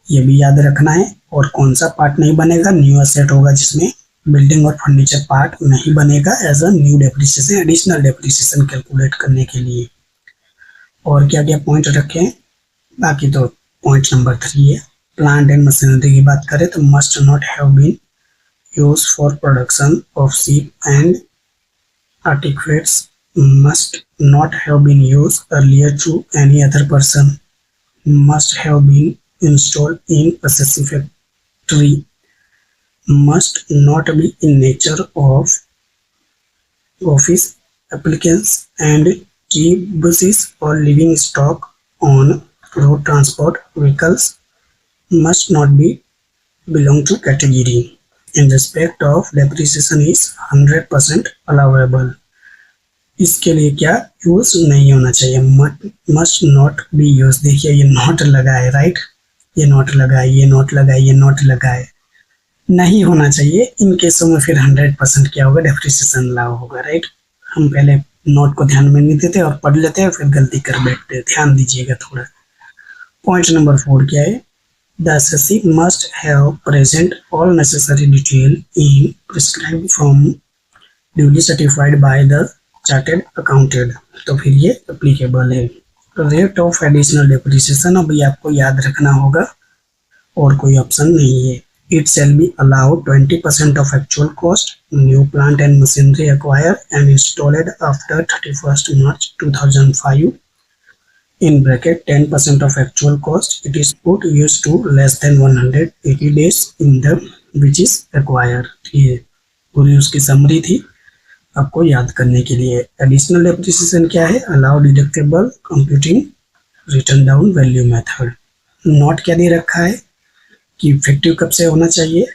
ये भी याद रखना है। और कौन सा पार्ट नहीं बनेगा, न्यू एसेट होगा जिसमें बिल्डिंग और फर्नीचर पार्ट नहीं बनेगा as a new depreciation, additional depreciation calculate करने के लिए। और क्या क्या पॉइंट रखे हैं, बाकी तो पॉइंट नंबर 3 है। प्लांट एंड मशीनरी की बात करें तो must not have been used for production of ship and artifacts, must not have been used earlier to any other person, must have been installed in SSC factory, must not be in nature of office applicants and keep buses or living stock on road transport vehicles, must not be belong to category in respect of depreciation is 100% allowable। इसके लिए क्या यूज नहीं होना चाहिए, मस्ट नॉट बी यूज। देखिए ये नॉट लगा है, राइट, ये नॉट लगा है, ये नॉट लगा है, ये नॉट लगा है, नहीं होना चाहिए। इन केसों में फिर 100% क्या होगा, डेप्रिसिएशन अलाउ होगा, राइट। हम पहले नोट को ध्यान में नहीं देते और पढ़ लेते हैं, फिर गलती कर बैठते हैं, ध्यान दीजिएगा थोड़ा। पॉइंट नंबर 4 क्या है, the assessee must have present all necessary detail in prescribed from duly certified by the chartered accountant. तो फिर ये एप्लीकेबल है। रेट ऑफ एडिशनल डेप्रिसिएशन अभी आपको याद रखना होगा और कोई ऑप्शन नहीं है। It shall be allowed 20% of actual cost, new plant and machinery acquired and installed after 31st March 2005, in bracket 10% of actual cost, it is put used to less than 180 days in the which is acquired। ये पूरी उसकी समरी थी आपको याद करने के लिए। एडिशनल डेप्रिसिएशन क्या है, allow deductible computing return down value method. Note क्या दे रखा है कि इफेक्टिव कब से होना चाहिए,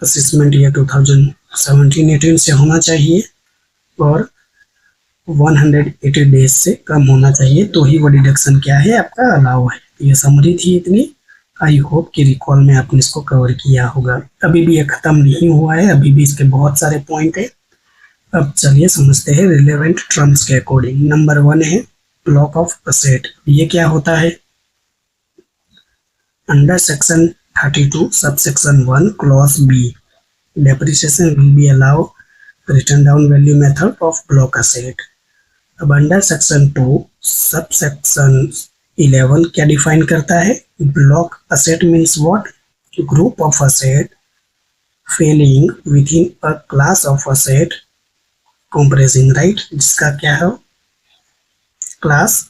असेसमेंट ईयर 2017-18 से होना चाहिए और 180 डेज से कम होना चाहिए, तो ही वो डिडक्शन क्या है आपका अलाउ है। ये समरी थी इतनी, आई होप कि रिकॉल में आपने इसको कवर किया होगा। अभी भी ये खत्म नहीं हुआ है, अभी भी इसके बहुत सारे पॉइंट है, अब चलिए समझते हैं रिलेवेंट टर्म्स के अकॉर्डिंग। नंबर 1 है ब्लॉक ऑफ असेट। ये क्या होता है? Under section 32 subsection 1 clause B, depreciation will be allowed written down value method of block asset। अब अंडर सेक्शन 2 सबसेक्शन 11 क्या डिफाइन करता है? Block asset means what? Group of asset falling within a class of asset compressing, right, जिसका क्या है? क्लास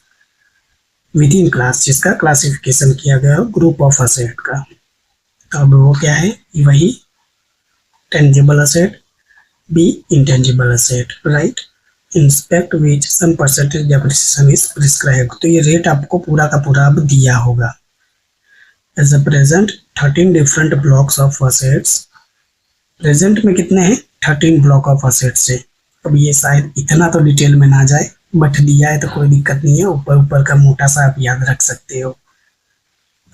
विद इन क्लास, जिसका क्लासिफिकेशन किया गया हो ग्रुप ऑफ असेट का। अब वो क्या है? वही tangible asset, B intangible asset, right, inspect which some percentage depreciation is prescribed. तो ये रेट आपको पूरा का पूरा अब दिया होगा। As a present 13 different blocks of assets. Present में कितने हैं? 13 ब्लॉक ऑफ असेट्स है। अब ये शायद इतना तो डिटेल में ना जाए, बट दिया है तो कोई दिक्कत नहीं है, ऊपर ऊपर का मोटा सा आप याद रख सकते हो।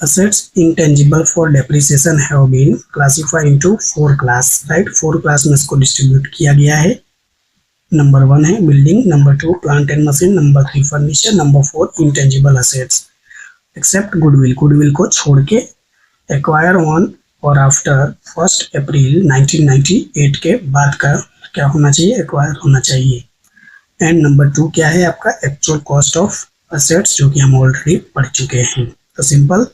assets intangible for depreciation have been classified into 4 class, right, 4 class में इसको डिस्ट्रीब्यूट किया गया है। नंबर 1 है building, number 2 plant and machine, number 3 furniture, number 4 intangible assets except goodwill. Goodwill को छोड़ के एक्वायर ऑन और आफ्टर 1 अप्रैल 1998 के बाद का क्या होना चाहिए? एक्वायर होना चाहिए। एंड नंबर 2 क्या है आपका? एक्चुअल कॉस्ट ऑफ असेट्स, जो कि हम ऑलरेडी पढ़ चुके हैं। तो सिंपल।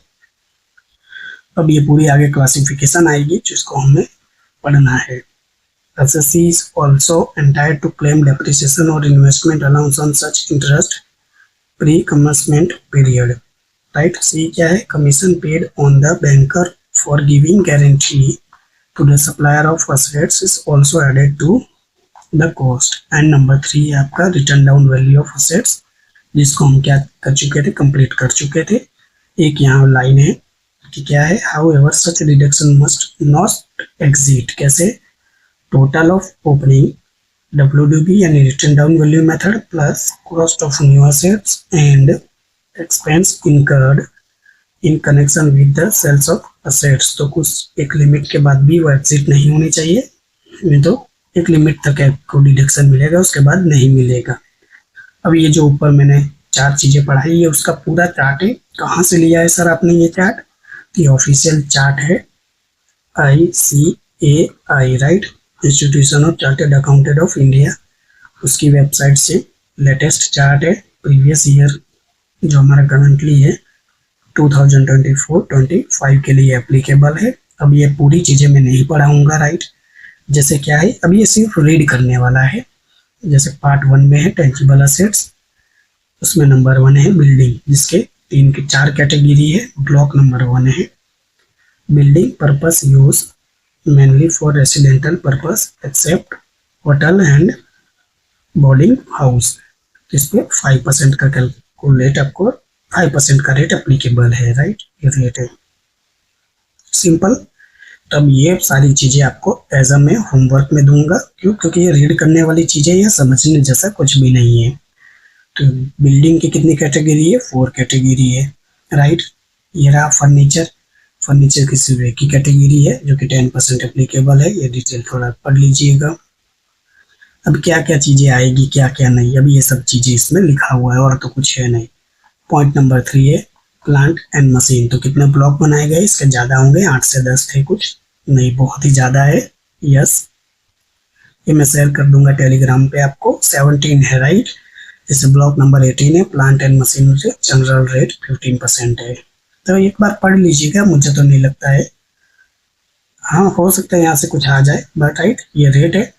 अब ये पूरी आगे क्लासिफिकेशन आएगी जिसको हमें पढ़ना है। Assessee is also entitled to claim depreciation or investment allowance on such interest pre-commencement period, right? C क्या है? Commission paid on the banker for giving guarantee to the supplier of assets is also added to the cost। and number 3 है आपका written down value of assets, जिसको हम क्या कर चुके थे? कंप्लीट कर चुके थे। एक यहाँ लाइन है कि क्या है? However such reduction must not exceed, कैसे? टोटल ऑफ ओपनिंग WDV यानी return down value method plus cost of new assets and expense incurred in connection with the sales of assets. तो कुछ एक लिमिट के बाद भी वो एग्जिट नहीं होनी चाहिए, नहीं तो एक लिमिट तक आपको डिडक्शन मिलेगा, उसके बाद नहीं मिलेगा। अब ये जो ऊपर मैंने 4 चीजें पढ़ाई, ये उसका पूरा चार्ट है। कहाँ से लिया है सर आपने ये चार्ट? ये ऑफिशियल चार्ट है ICAI, right, institution of chartered accountant of India, उसकी वेबसाइट से लेटेस्ट चार्ट है। प्रीवियस ईयर जो हमारा करंटली है 2024-25 के लिए एप्लीकेबल है। अब ये पूरी चीजें मैं नहीं पढ़ाऊंगा, राइट। जैसे क्या है, अब ये सिर्फ रीड करने वाला है। जैसे पार्ट 1 में है टेंजिबल असेट्स, उसमें नंबर 1 है बिल्डिंग, जिसके 4 कैटेगरी है। ब्लॉक नंबर 1 है building purpose use mainly for residential purpose except hotel and boarding house। इस पे 5% का कैलकुलेट, आपको 5% का रेट अप्लीकेबल है, राइट, ये रेट है। सिंपल। तब ये सारी चीजें आपको एज अ मैं होमवर्क में दूंगा, क्यों? क्योंकि ये रीड करने वाली चीजें, ये समझने जैसा कुछ भी नहीं है। तो बिल्डिंग की कितनी कैटेगरी है? 4 कैटेगरी है, राइट। ये रहा फर्नीचर, फर्नीचर की सिर्फ एक ही कैटेगरी है जो कि 10% एप्लीकेबल है। ये डिटेल थोड़ा पढ़ लीजिएगा। अब क्या क्या चीजें आएगी, क्या क्या नहीं, अब ये सब चीजें इसमें लिखा हुआ है और तो कुछ है नहीं। पॉइंट नंबर 3 है प्लांट एंड मशीन। तो कितने ब्लॉक बनाए गए? इसके ज्यादा होंगे, 8 से 10 थे, कुछ नहीं, बहुत ही ज्यादा है। यस, ये मैं शेयर कर दूंगा टेलीग्राम पे आपको। 17 है, राइट। जैसे ब्लॉक नंबर 18 है प्लांट एंड मशीन से जनरल रेट 15% है। तो एक बार पढ़ लीजिएगा, मुझे तो नहीं लगता है, हाँ हो सकता है यहाँ से कुछ आ जाए, बट राइट ये रेट है,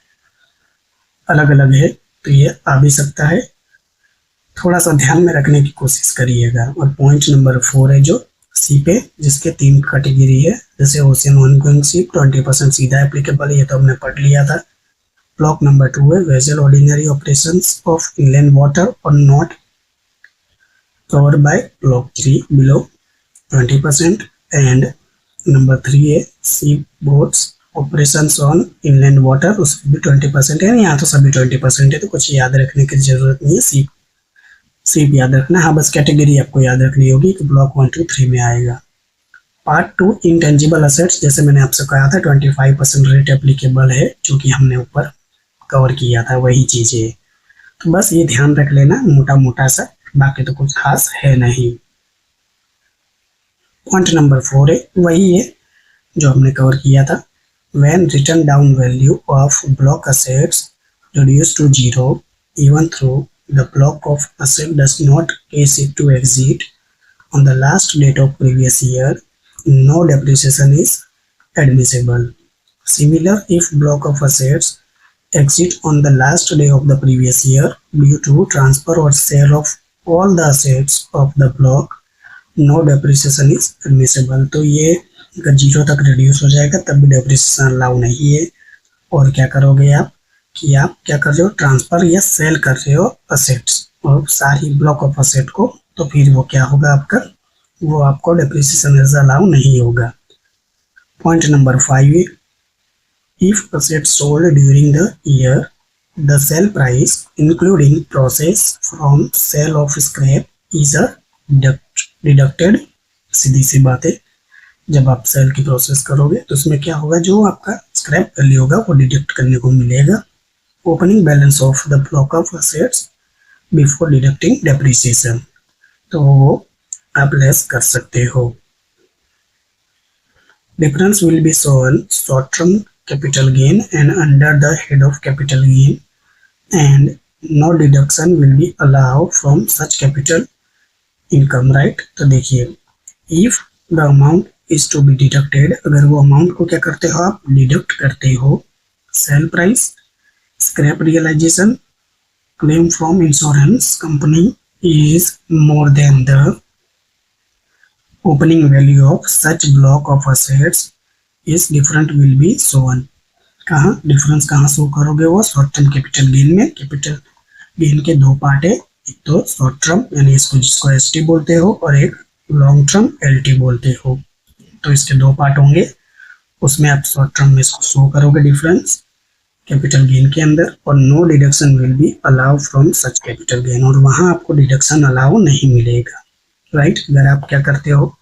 अलग अलग है, तो ये आ भी सकता है। थोड़ा सा ध्यान में रखने की कोशिश करिएगा। और पॉइंट नंबर 4 है जो सी पे, जिसके 3 कैटेगरी है। जैसे ओशियन ऑनगोइंग शिप 20% सीधा एप्लीकेबल है, ये तो हमने पढ़ लिया था। ब्लॉक नंबर 2 है vessel ordinary operations of inland water और not covered by block 3 below 20%। And number 3 है sea boats operations on inland water, उसमें भी 20% है। यहाँ तो सभी 20% है, तो कुछ याद रखने की जरूरत नहीं है। सीप याद रखना, हाँ बस कैटेगरी आपको याद रखनी होगी कि ब्लॉक 1 2 3 में आएगा। पार्ट 2 इंटेंजिबल असेट्स, जैसे मैंने आपसे कहा था 25% रेट एप्लीकेबल है, जो कि हमने ऊपर कवर किया था वही चीजें। तो बस ये ध्यान रख लेना मोटा मोटा सा, बाकी तो कुछ खास है नहीं। पॉइंट नंबर 4 है वही है जो हमने कवर किया था। When written down value of block assets reduced to zero, even though the block of asset does not case it to exit on the last date of previous year, no depreciation is admissible. Similar, if block of assets exit on the last day of the previous year due to transfer or sale of all the assets of the block, no depreciation is admissible. तो ये अगर 0 तक रिड्यूस हो जाएगा तब भी डेप्रिसिएशन अलाउ नहीं है। और क्या करोगे आप कि आप क्या कर रहे हो, ट्रांसफर या सेल कर रहे हो असेट्स और सारी ब्लॉक ऑफ असेट को, तो फिर वो क्या होगा आपका, वो आपको डेप्रिसिएशन अलाउ नहीं होगा। पॉइंट नंबर 5 है if asset sold during the year the sale price including proceeds from sale of scrap is a deducted. सीधी सी बात है, जब आप सेल की प्रोसेस करोगे तो उसमें क्या होगा, जो आपका स्क्रैप वैल्यू होगा वो डिडक्ट करने को मिलेगा। Opening balance of the block of assets before deducting depreciation, तो वो आप लेस कर सकते हो। Difference will be shown short term capital gain and under the head of capital gain and no deduction will be allow from such capital income, right. तो देखिए if the amount is to be deducted, अगर वो अमाउंट को क्या करते हो आप डिडक्ट करते हो, sale price, scrap realisation, claim from insurance company is more than the opening value of such block of assets is different will be shown. कहाँ डिफरेंस कहाँ शो करोगे, वो शॉर्ट टर्म कैपिटल गेन में। कैपिटल गेन के दो पार्ट है, एक तो शॉर्ट टर्म यानी इसको जिसको एसटी बोलते हो और एक लॉन्ग टर्म एलटी बोलते हो। तो इसके दो पार्ट होंगे, उसमें आप शॉर्ट टर्म में इसको शो करोगे डिफरेंस कैपिटल गेन के अंदर, और no deduction will be allow from such capital gain, और वहां आपको डिडक्शन अलाउ नहीं मिलेगा, राइट। अगर आप क्या करते हो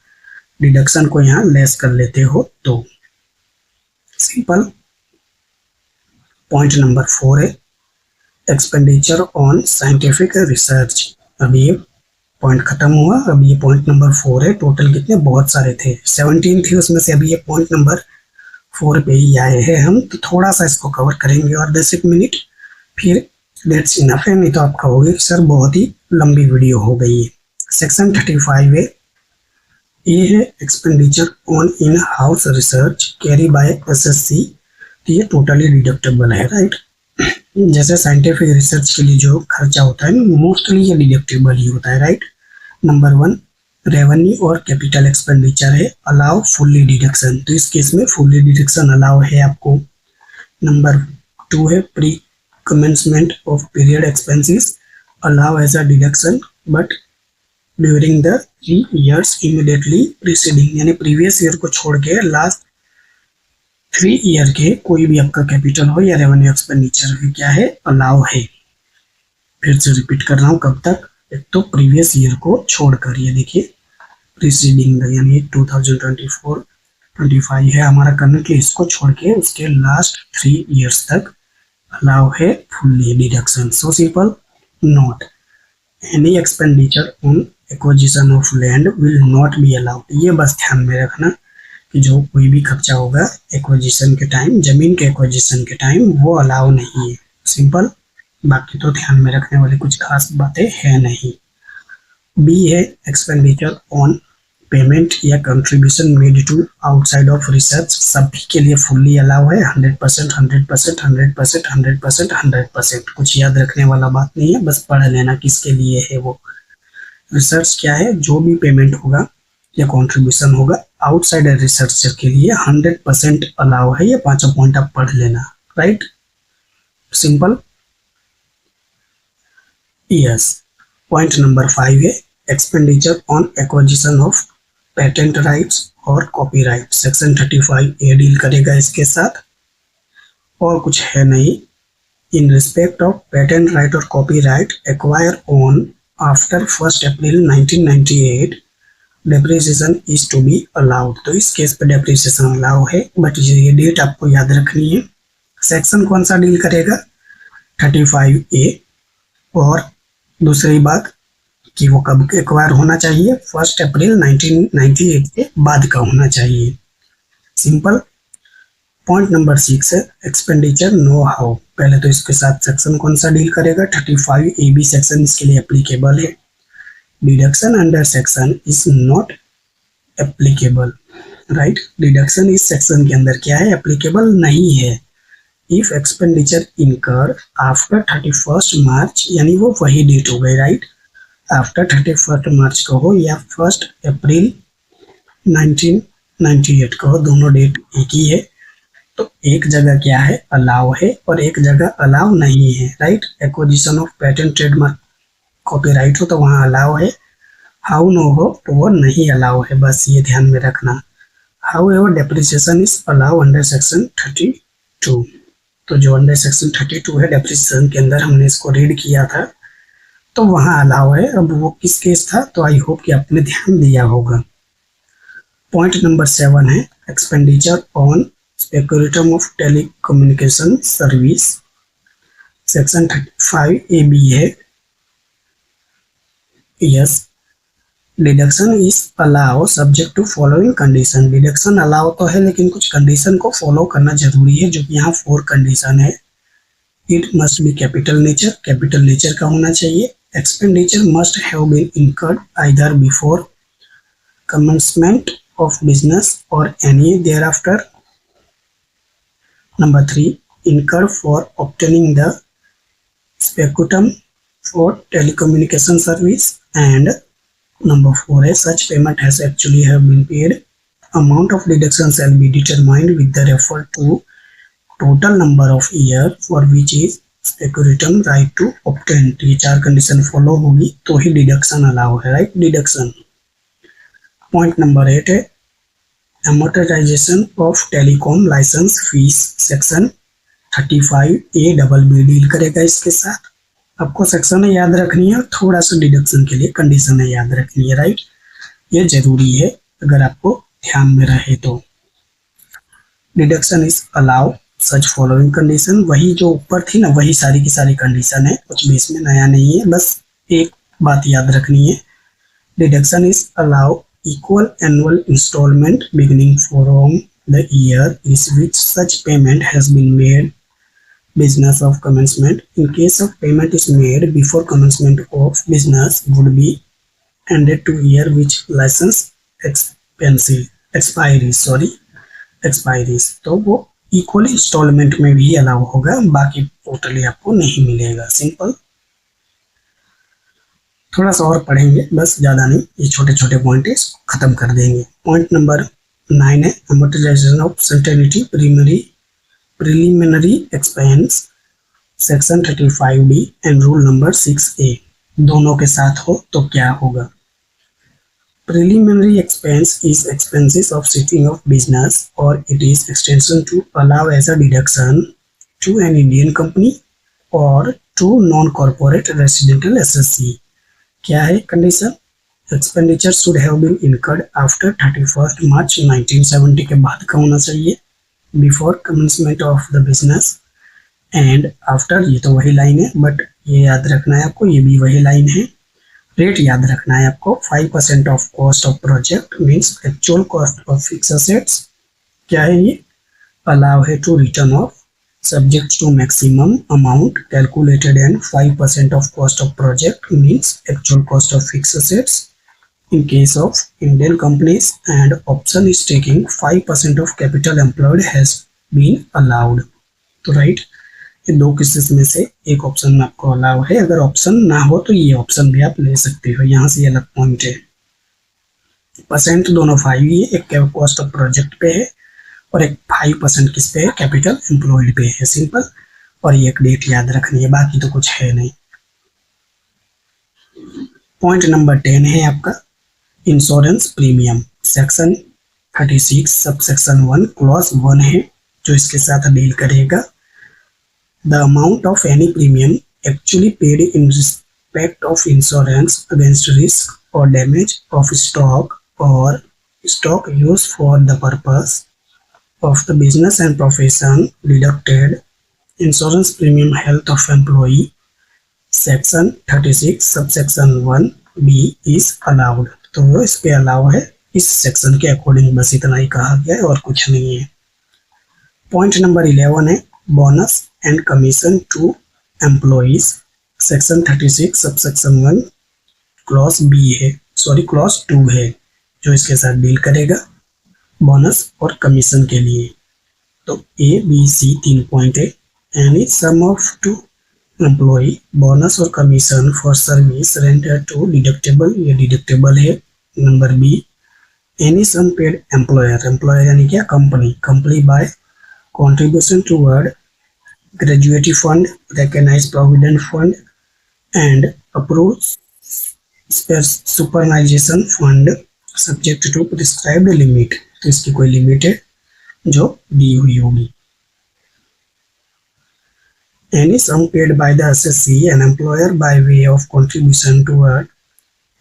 डिडक्शन को यहाँ लेस कर लेते हो तो सिंपल। पॉइंट नंबर 4 है एक्सपेंडिचर ऑन साइंटिफिक रिसर्च। अभी ये पॉइंट खत्म हुआ, अब ये पॉइंट नंबर 4 है। टोटल कितने, बहुत सारे थे, 17 थे उसमें से अभी ये पॉइंट नंबर 4 पे ही आए हैं हम, तो थोड़ा सा इसको कवर करेंगे और 10 मिनट, फिर दैट्स इनफ है। नहीं तो आप कहोगे कि सर बहुत ही लंबी वीडियो हो गई है। सेक्शन 35 है, ये है expenditure on in house research carry by SSC. तो ये टोटली डिडक्टेबल है, राइट। जैसे साइंटिफिक रिसर्च के लिए जो खर्चा होता है मोस्टली ये डिडक्टेबल ही होता है, राइट। नंबर 1 रेवेन्यू और कैपिटल एक्सपेंडिचर है अलाउ फुल्ली डिडक्शन, तो इस केस में फुल्ली डिडक्शन अलाउ है आपको। नंबर 2 है pre commencement of period expenses allow as a deduction but during the 3 years immediately preceding, यानी प्रीवियस ईयर को छोड़ के लास्ट 3 ईयर के कोई भी आपका कैपिटल हो या रेवेन्यू एक्सपेंडिचर भी क्या है अलाउ है। फिर से रिपीट कर रहा हूँ कब तक, एक तो प्रीवियस ईयर को छोड़कर, ये देखिए प्रीसीडिंग यानी 2024-25 है हमारा करंटली, इसको छोड़ के उसके लास्ट 3 years तक अलाउ है fully deduction. So simple. Note any expenditure on acquisition of land will not be allowed, ये बस ध्यान में रखना कि जो कोई भी खर्चा होगा एक्विजिशन के टाइम, जमीन के एक्विजिशन के टाइम, वो अलाउ नहीं है। सिंपल, बाकी तो ध्यान में रखने वाली कुछ खास बातें है नहीं। बी है एक्सपेंडिचर ऑन पेमेंट या contribution made to outside of research, सभी के लिए फुल्ली अलाउ है, 100%, 100%, 100%, 100%, 100%। कुछ याद रखने वाला बात नहीं है, बस पढ़ लेना किसके लिए है वो। रिसर्च क्या है, जो भी पेमेंट होगा या कंट्रीब्यूशन होगा आउटसाइड रिसर्चर के लिए 100% अलाउ है। ये 5 पॉइंट आप पढ़ लेना, right. Simple. Yes. Point number 5 है expenditure on acquisition of patent rights और कॉपीराइट, सेक्शन 35 ए डील करेगा इसके साथ, और कुछ है नहीं। In respect of patent right और copyright acquire on after 1 April 1998 depreciation is to be allowed, तो इस केस पे डेप्रिसिएशन अलाउ है, बट ये डेट आपको याद रखनी है। सेक्शन कौन सा डील करेगा, 35A। और दूसरी बात कि वो कब एक्वायर होना चाहिए, 1 अप्रैल 1998 के बाद का होना चाहिए। सिंपल। पॉइंट नंबर 6 है एक्सपेंडिचर नो हाउ। पहले तो इसके साथ सेक्शन कौन सा डील करेगा, 35AB सेक्शन इसके लिए एप्लीकेबल है। Deduction under section is not applicable, right. Deduction इस सेक्शन के अंदर क्या है, एप्लीकेबल नहीं है। इफ एक्सपेंडिचर इनकर आफ्टर 31 मार्च, यानी वो वही डेट हो गई, राइट। आफ्टर 31 मार्च का हो या 1 अप्रैल 1998 का हो, दोनों डेट एक ही है। तो एक जगह क्या है, अलाउ है, और एक जगह अलाउ नहीं है, right. Acquisition of patent trademark copyright हो तो वहाँ अलाउ है, हाउ नो हो तो वो नहीं अलाउ है, बस ये ध्यान में रखना। How ever depreciation is allow under section 32। तो जो अंडर सेक्शन 32 है डेप्रिसिएशन के अंदर, हमने इसको रीड किया था, तो वहाँ अलाउ है। अब वो किस केस था, तो आई होप कि आपने ध्यान दिया होगा। पॉइंट नंबर 7 है expenditure on spectrum of telecommunication service. Section 35AB है। Yes, deduction is allow subject to following condition. Deduction allow तो है, लेकिन कुछ कंडीशन को फॉलो करना जरूरी है, जो कि यहाँ 4 कंडीशन है। It must be capital nature, capital nature का होना चाहिए। Expenditure must have been incurred either before commencement of business or any thereafter. Number 3, incurred for obtaining the spectrum for telecommunication service. And number 4 is such payment has actually have been paid. Amount of deduction shall be determined with the refer to total number of year for which is spectrum right to obtain. ये 4 कंडीशन फॉलो होगी तो ही डिडक्शन अलाउ है, राइट। डिडक्शन। पॉइंट नंबर 8 है amortization of telecom licence fees. Section 35A deal करेगा इसके साथ। आपको सेक्शन याद रखनी है और थोड़ा सा डिडक्शन के लिए कंडीशन याद रखनी है, राइट। ये जरूरी है अगर आपको ध्यान में रहे तो। Deduction is allow such following condition, वही जो ऊपर थी ना, वही सारी की सारी कंडीशन है, कुछ भी इसमें नया नहीं है। बस एक बात याद रखनी है, deduction is allow equal annual installment beginning from the year is which such payment has been made business of commencement. In case of payment is made before commencement of business would be ended to year which license expiries. तो वो equal installment में भी अलाउ होगा, बाकी टोटली आपको नहीं मिलेगा। सिंपल। थोड़ा सा और पढ़ेंगे, बस ज़्यादा नहीं, ये छोटे छोटे पॉइंट खत्म कर देंगे। पॉइंट नंबर 9 है amortization of certainty preliminary expense. Section 35D and rule number 6A दोनों के साथ हो तो क्या होगा। Preliminary expense is expenses of setting of business और it is extension to allow as a deduction to an Indian company और to non corporate residential assessee. क्या है condition, expenditure should have been incurred after 31 March 1970 के बाद का होना चाहिए, before commencement of the business and after. ये तो वही लाइन है, बट ये याद रखना है आपको, ये भी वही लाइन है। रेट याद रखना है आपको, 5% of cost of project means actual cost of fix assets. क्या है ये, अलाउ है to return of subject to maximum amount calculated and 5% of cost of project means actual cost of fixed assets in case of Indian companies, and option is taking 5% of capital employed has been allowed. तो राइट, ये दो केसेस में से एक ऑप्शन में आपको अलाउ है। अगर ऑप्शन ना हो तो ये ऑप्शन भी आप ले सकते हो। यहाँ से अलग पॉइंट है, परसेंट दोनों 5 ही है, एक कॉस्ट ऑफ प्रोजेक्ट पे है और एक 5% किस पे है, कैपिटल एम्प्लॉयड पे है। सिंपल। और ये एक डेट याद रखनी है, बाकी तो कुछ है नहीं। पॉइंट नंबर 10 है आपका इंश्योरेंस प्रीमियम। सेक्शन 36 सब सेक्शन 1 क्लॉज 1 है जो इसके साथ डील करेगा। The amount of any premium actually paid in respect of insurance against risk और डैमेज ऑफ स्टॉक और stock use for the purpose of the business and profession deducted insurance premium health of employee section 36 subsection 1 B is allowed, तो वो इस पे अलाउ है इस सेक्शन के अकॉर्डिंग, बस इतना ही कहा गया है और कुछ नहीं है। पॉइंट नंबर 11 है bonus and commission to employees section 36 subsection 1 clause B है, सॉरी क्लॉज 2 है जो इसके साथ डील करेगा बोनस और कमीशन के लिए। तो ए बी सी 3 पॉइंट है। Any sum of to employee bonus और commission for service render to deductible, ये डिडक्टेबल है। Number B any sum paid employer, employer यानी क्या company, company by contribution toward gratuity fund, recognized provident fund and approved superannuation fund subject to prescribed limit, तो इसकी कोई लिमिट है जो दी हुई होगी। Any sum paid by the assessee an employer by way of contribution toward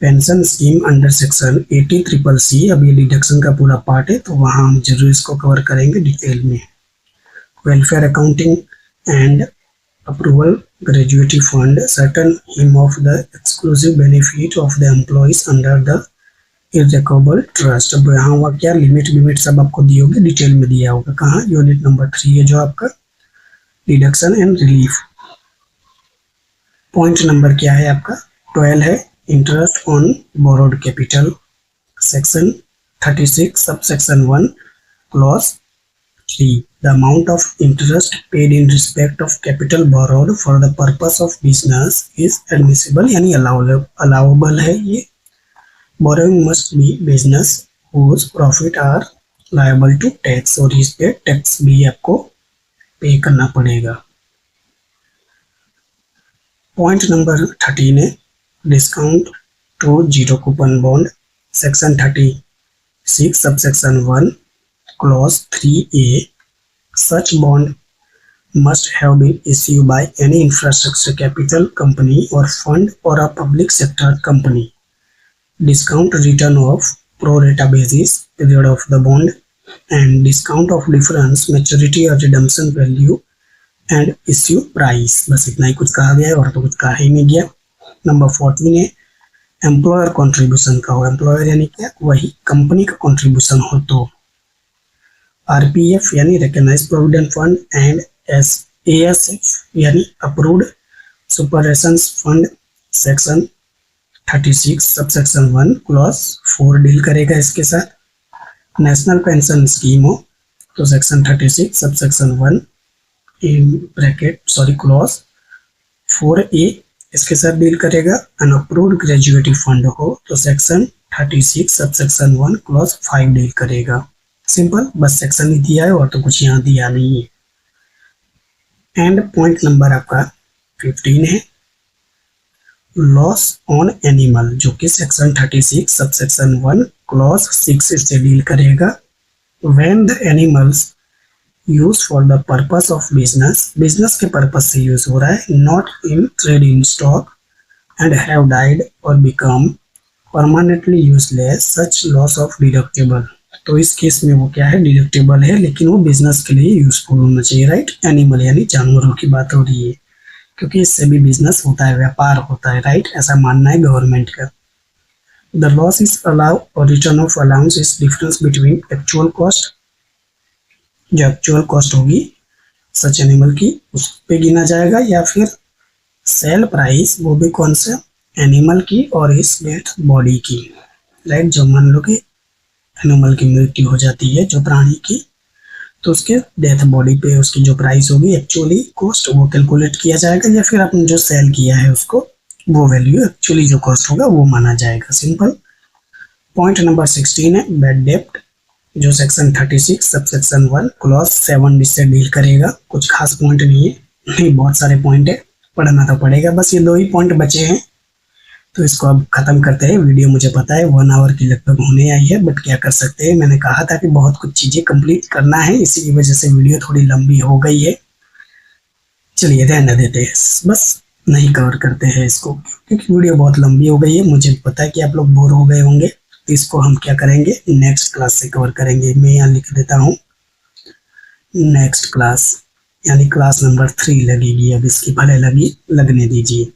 pension scheme under section 80CCC, अब ये डिडक्शन का पूरा पार्ट है तो वहाँ हम जरूर इसको कवर करेंगे डिटेल में। Welfare accounting and approval gratuity fund certain him of the exclusive benefit of the employees under the irrevocable trust. अब यहाँ हुआ क्या, लिमिट सब आपको दी होगी, डिटेल में दिया होगा। कहाँ, यूनिट नंबर 3 है जो आपका deduction and relief. Point number क्या है आपका 12 है interest on borrowed capital section 36 subsection 1 clause 3, the amount of interest paid in respect of capital borrowed for the purpose of business is admissible, यानी allowable है ये। borrowing must be business whose profit are liable to tax, और इस पे टैक्स भी आपको पे करना पड़ेगा। पॉइंट नंबर 13 है discount to zero coupon bond section 36 subsection 1 Clause 3A, such bond must have been issued by any infrastructure capital company or fund or a public sector company. Discount return of pro rata basis, period of the bond, and discount of difference, maturity or redemption value and issue price। बस इतना ही कुछ कहा गया है और तो कुछ कहा ही नहीं गया। नंबर 14 है एम्प्लॉयर कॉन्ट्रीब्यूशन का हो, एम्प्लॉयर यानी क्या, वही कंपनी का कॉन्ट्रीब्यूशन हो तो आरपीएफ यानी recognised provident fund and ASF यानी approved superannuation fund section 36 subsection 1 clause 4 deal करेगा इसके साथ। नेशनल पेंशन स्कीम हो तो section 36 subsection 1 in bracket clause 4A इसके साथ डील करेगा। अनअप्रूव्ड ग्रेजुएटी फंड हो तो सेक्शन 36 सबसेक्शन 1 क्लॉज 5 डील करेगा। सिंपल, बस सेक्शन ही दिया है और तो कुछ यहाँ दिया नहीं है। एंड पॉइंट नंबर आपका 15 है लॉस ऑन एनिमल, जो कि सेक्शन 36 सबसेक्शन 1 क्लॉज 6 से डील करेगा। When the animals use for the purpose of business, business के पर्पस से यूज हो रहा है, not in trade in stock and have died or become permanently useless, such loss of deductible. तो इस केस में वो क्या है, डिडक्टेबल है लेकिन वो बिजनेस के लिए यूजफुल होना चाहिए, राइट। एनिमल यानी जानवरों की बात हो रही है क्योंकि इससे भी बिजनेस होता है, व्यापार होता है, राइट, ऐसा मानना है गवर्नमेंट का। द लॉस इज अलाउ और return of allowance is difference between actual cost, जो एक्चुअल कॉस्ट होगी सच एनिमल की उस पे गिना जाएगा, या फिर सेल प्राइस, वो भी कौन सा, एनिमल की और इस डेथ बॉडी की, राइट। जो मान लो कि एनिमल की मृत्यु हो जाती है जो प्राणी की, तो उसके डेथ बॉडी पे उसकी जो प्राइस होगी एक्चुअली कॉस्ट वो कैलकुलेट किया जाएगा, या फिर आपने जो सेल किया है उसको वो वैल्यू एक्चुअली जो कॉस्ट होगा वो माना जाएगा। सिंपल। पॉइंट नंबर 16 है बैड डेप्ट, जो सेक्शन 36 सबसेक्शन 1 क्लॉज 7 से डील करेगा। कुछ खास पॉइंट नहीं है, नहीं बहुत सारे पॉइंट है, पढ़ना तो पड़ेगा। बस ये 2 ही पॉइंट बचे हैं तो इसको अब खत्म करते हैं। वीडियो मुझे पता है 1 आवर की लगभग होने आई है, बट क्या कर सकते हैं, मैंने कहा था कि बहुत कुछ चीजें कंप्लीट करना है, इसी की वजह से वीडियो थोड़ी लंबी हो गई है। चलिए रहने देते हैं, बस नहीं कवर करते हैं इसको क्योंकि वीडियो बहुत लंबी हो गई है। मुझे पता है कि आप लोग बोर हो गए होंगे, तो इसको हम क्या करेंगे, नेक्स्ट क्लास से कवर करेंगे। मैं यहाँ लिख देता हूँ नेक्स्ट क्लास यानी क्लास नंबर 3 लगेगी। अब इसकी भले लगी, लगने दीजिए।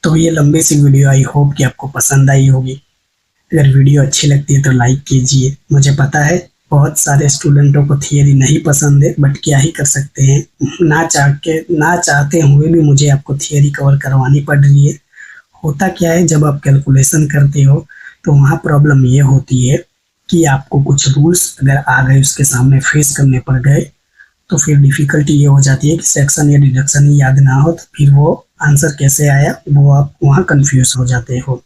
तो ये लंबी सी वीडियो आई होप कि आपको पसंद आई होगी। अगर वीडियो अच्छी लगती है तो लाइक कीजिए। मुझे पता है बहुत सारे स्टूडेंटों को थियरी नहीं पसंद है, बट क्या ही कर सकते हैं, ना चाहते हुए भी मुझे आपको थियरी कवर करवानी पड़ रही है। होता क्या है, जब आप कैलकुलेशन करते हो तो वहाँ प्रॉब्लम ये होती है कि आपको कुछ रूल्स अगर आ गए, उसके सामने फेस करने पड़ गए, तो फिर डिफ़िकल्टी ये हो जाती है कि सेक्शन या डिडक्शन ही याद ना हो, तो फिर वो आंसर कैसे आया वो आप वहाँ कन्फ्यूज़ हो जाते हो।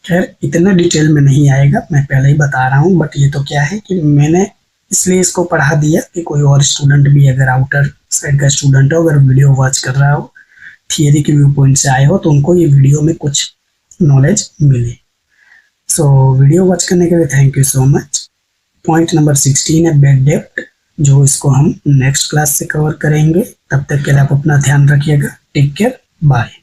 खैर इतना डिटेल में नहीं आएगा, मैं पहले ही बता रहा हूँ, बट ये तो क्या है कि मैंने इसलिए इसको पढ़ा दिया कि कोई और स्टूडेंट भी अगर आउटर साइड का स्टूडेंट हो, अगर वीडियो वॉच कर रहा हो, थियरी के व्यू पॉइंट से आए हो, तो उनको ये वीडियो में कुछ नॉलेज मिले। सो वीडियो वॉच करने के लिए thank you so much. Point number 16 है बेड डेप्ट, जो इसको हम नेक्स्ट क्लास से कवर करेंगे। तब तक के लिए आप अपना ध्यान रखिएगा। Take care, bye.